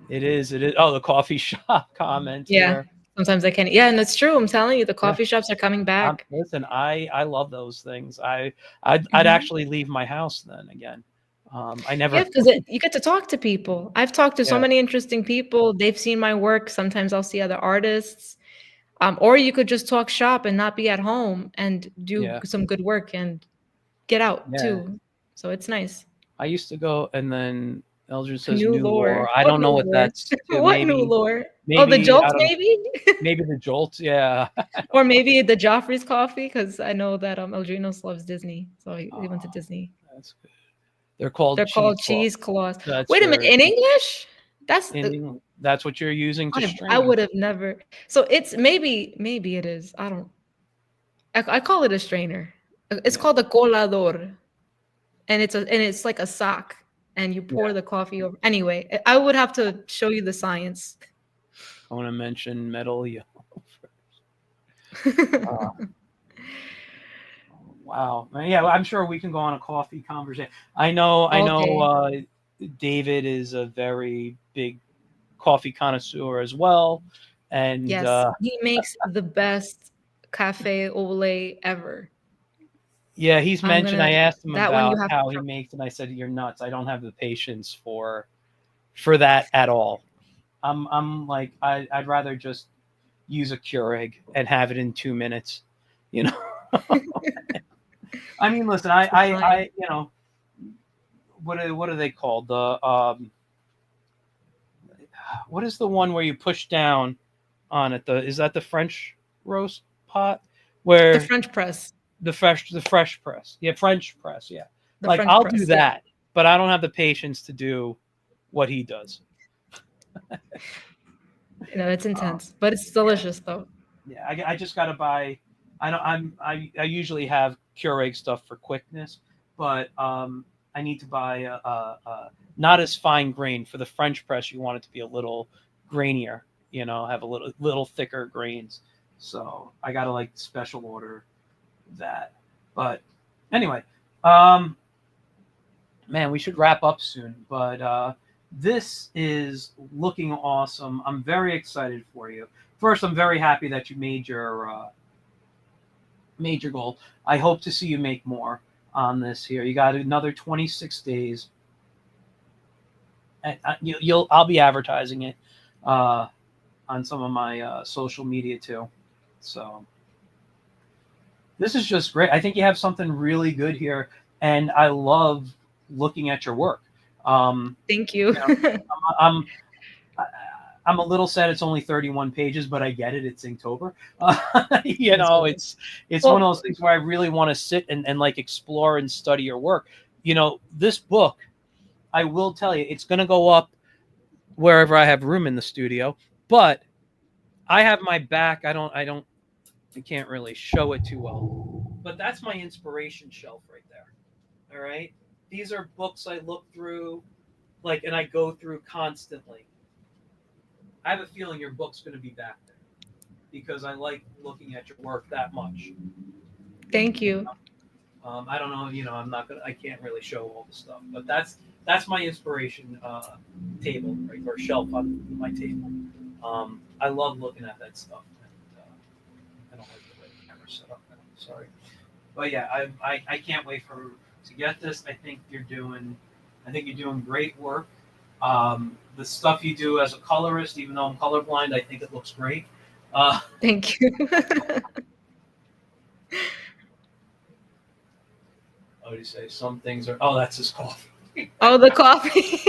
It is. Oh, the coffee shop comment Yeah, here. sometimes I can't. Yeah, and it's true. I'm telling you, the Yeah. coffee shops are coming back. Listen, I love those things. I'd Mhm. actually leave my house then again. I Yeah, never. because you get to talk to people. I've talked to so Yeah, many interesting people. They've seen my work. Sometimes I'll see other artists. Or you could just talk shop and not be at home and do yeah, some good work and get out yeah. too. So it's nice. I used to go, and then Eldrin says New new lore. lore. I What don't know new what lore? that's. What new Maybe, lore? Oh, the maybe I Jolt don't know. maybe? Maybe the Jolts. Yeah. Or maybe the Joffrey's coffee, because I know that Eldrinos loves Disney, so he went to Oh, Disney. that's good. They're called They're called cheesecloth. cheesecloths. That's Wait a minute, their in English? That's in England. That's what you're using to I strain. would have never. So it's maybe it is. I don't. I call it a strainer. It's Yeah, called a colador, and it's like a sock, and you pour yeah. the coffee over. Anyway, I would have to show you the science. I want to mention metal. Yeah. Uh, wow. Yeah, I'm sure we can go on a coffee conversation. I know. I All know. day. David is a very big coffee connoisseur as well, and Yes, he makes the best cafe au lait ever. yeah, he's I'm mentioned. I gonna asked him that one you about have to how he try. makes, and I said, "You're nuts. I don't have the patience for that at all. I'm like I'd rather just use a Keurig and have it in 2 minutes. You know. I mean, listen. It's the science. What are they called? The what is the one where you push down on it? Is that the French roast pot The where French press. the fresh press? Yeah, French press. Yeah, The like French I'll do press, yeah. that, but I don't have the patience to do what he does. You know, it's Um, intense, but it's yeah, delicious though. yeah. I just gotta buy. I don't. I usually have Keurig stuff for quickness, but I need to buy not as fine grain for the French press. You want it to be a little grainier. Have a little thicker grains. So I gotta like special order that. But anyway, um, man, we should wrap up soon, but this is looking awesome. I'm very excited for you. First, I'm very happy that you made your goal. I hope to see you make more on this here. You got another 26 days. And I'll be advertising it on some of my social media too. So this is just great. I think you have something really good here, and I love looking at your work. Thank you. You know, I'm I'm a little sad it's only 31 pages, but I get it. It's Inktober. It's one of Well, those things where I really want to sit and like explore and study your work. This book, I will tell you, it's going to go up wherever I have room in the studio, but I have my back. I can't really show it too well, but that's my inspiration shelf right there. All right. These are books I look through, and I go through constantly. I have a feeling your book's going to be back there because I like looking at your work that much. thank you. I don't know, I can't really show all the stuff, but that's my inspiration table, right, or shelf on my table. I love looking at that stuff. And, I don't like the way the camera's set up. I'm sorry, but yeah, I can't wait to get this. I think you're doing great work. The stuff you do as a colorist, even though I'm colorblind, I think it looks great. Thank you. What do you say? Some things are. Oh, that's his coffee. Oh, the coffee.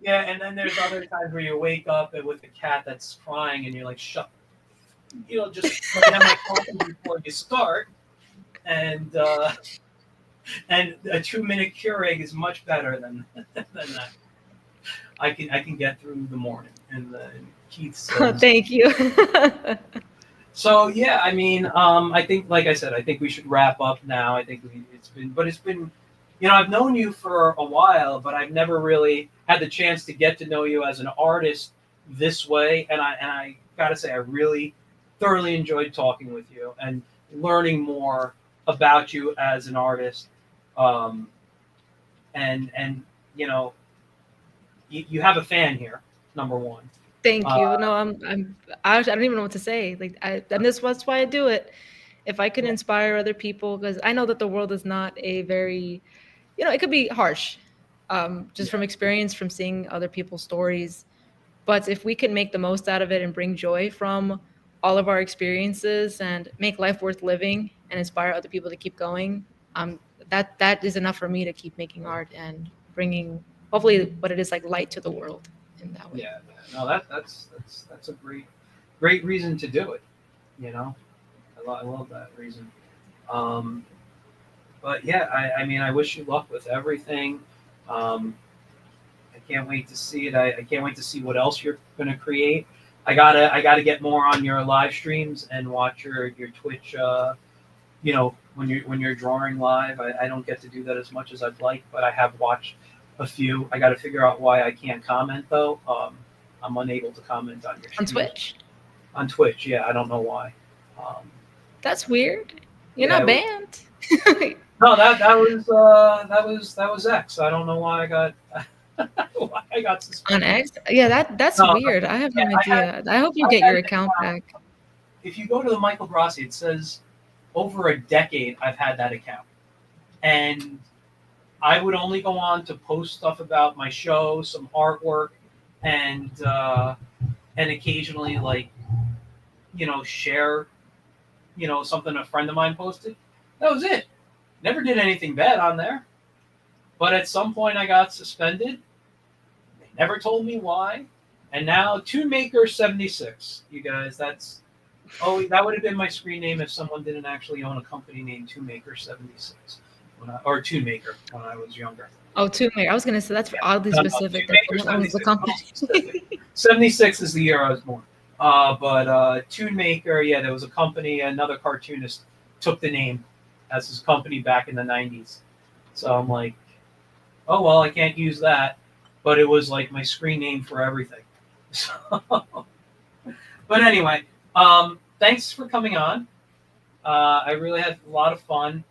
Yeah, and then there's other times where you wake up and with a cat that's crying, and you're like, "Shut." Just let me have my coffee before you start. And a 2-minute Keurig is much better than that. I can get through the morning. And Keith says, Thank you. so yeah, I think, like I said, I think we should wrap up now. I think it's been, I've known you for a while, but I've never really had the chance to get to know you as an artist this way. And I gotta say, I really thoroughly enjoyed talking with you and learning more about you as an artist. And you have a fan here, number one. Thank you. No, I don't even know what to say. And that's why I do it. If I can inspire other people, because I know that the world is not a very, it could be harsh, just from experience, from seeing other people's stories. But if we can make the most out of it and bring joy from all of our experiences and make life worth living and inspire other people to keep going, that is enough for me to keep making art and bringing hopefully what it is like light to the world in that way. Yeah, no, that's a great reason to do it. I love that reason. But yeah, I wish you luck with everything. I can't wait to see it. I can't wait to see what else you're gonna create. I gotta get more on your live streams and watch your Twitch. When you're drawing live, I don't get to do that as much as I'd like, but I have watched a few. I got to figure out why I can't comment though. I'm unable to comment on your On streams. Twitch? On Twitch, yeah, I don't know why. That's weird. You're not banned. No, that was X. I don't know why I got why I got suspended. On X? Yeah, that's No, weird. I have no yeah, idea. I hope you get your account back. If you go to the Michael Grassi, it says over a decade I've had that account, and I would only go on to post stuff about my show, some artwork, and occasionally share something a friend of mine posted. That was it. Never did anything bad on there. But at some point I got suspended. They never told me why. And now ToonMaker76, you guys, that would have been my screen name if someone didn't actually own a company named ToonMaker76 or ToonMaker when I was younger. Oh, ToonMaker. I was gonna say that's oddly specific. That someone owns the company. 76 is the year I was born. But ToonMaker, yeah, there was a company, another cartoonist took the name as his company back in the 90s. So I'm like, oh, well, I can't use that. But it was like my screen name for everything. So, but anyway, thanks for coming on. I really had a lot of fun.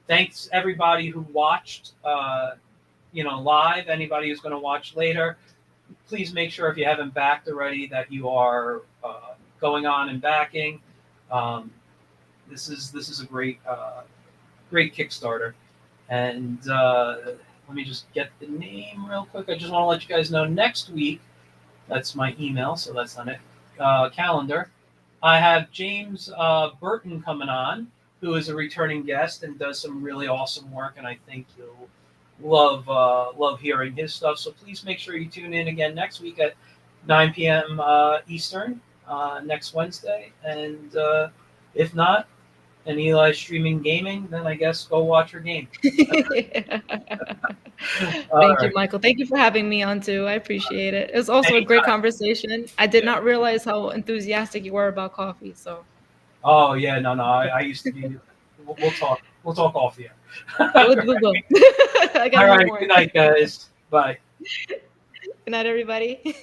Thanks everybody who watched. live. Anybody who's going to watch later, please make sure if you haven't backed already that you are going on and backing. This is a great Kickstarter, and let me just get the name real quick. I just want to let you guys know next week. That's my email, so that's on it. Calendar. I have James Burton coming on, who is a returning guest and does some really awesome work, and I think you'll love hearing his stuff. So please make sure you tune in again next week at 9 p.m. Eastern next Wednesday. And if not, and Eli's streaming gaming, then I guess go watch her game. Thank you, Michael. Thank you for having me on too. I appreciate it. It was also a great conversation. I did not realize how enthusiastic you were about coffee. So. Oh yeah, no. I used to be. We'll talk. We'll talk off the air. All right. Good night, guys. Bye. Good night, everybody.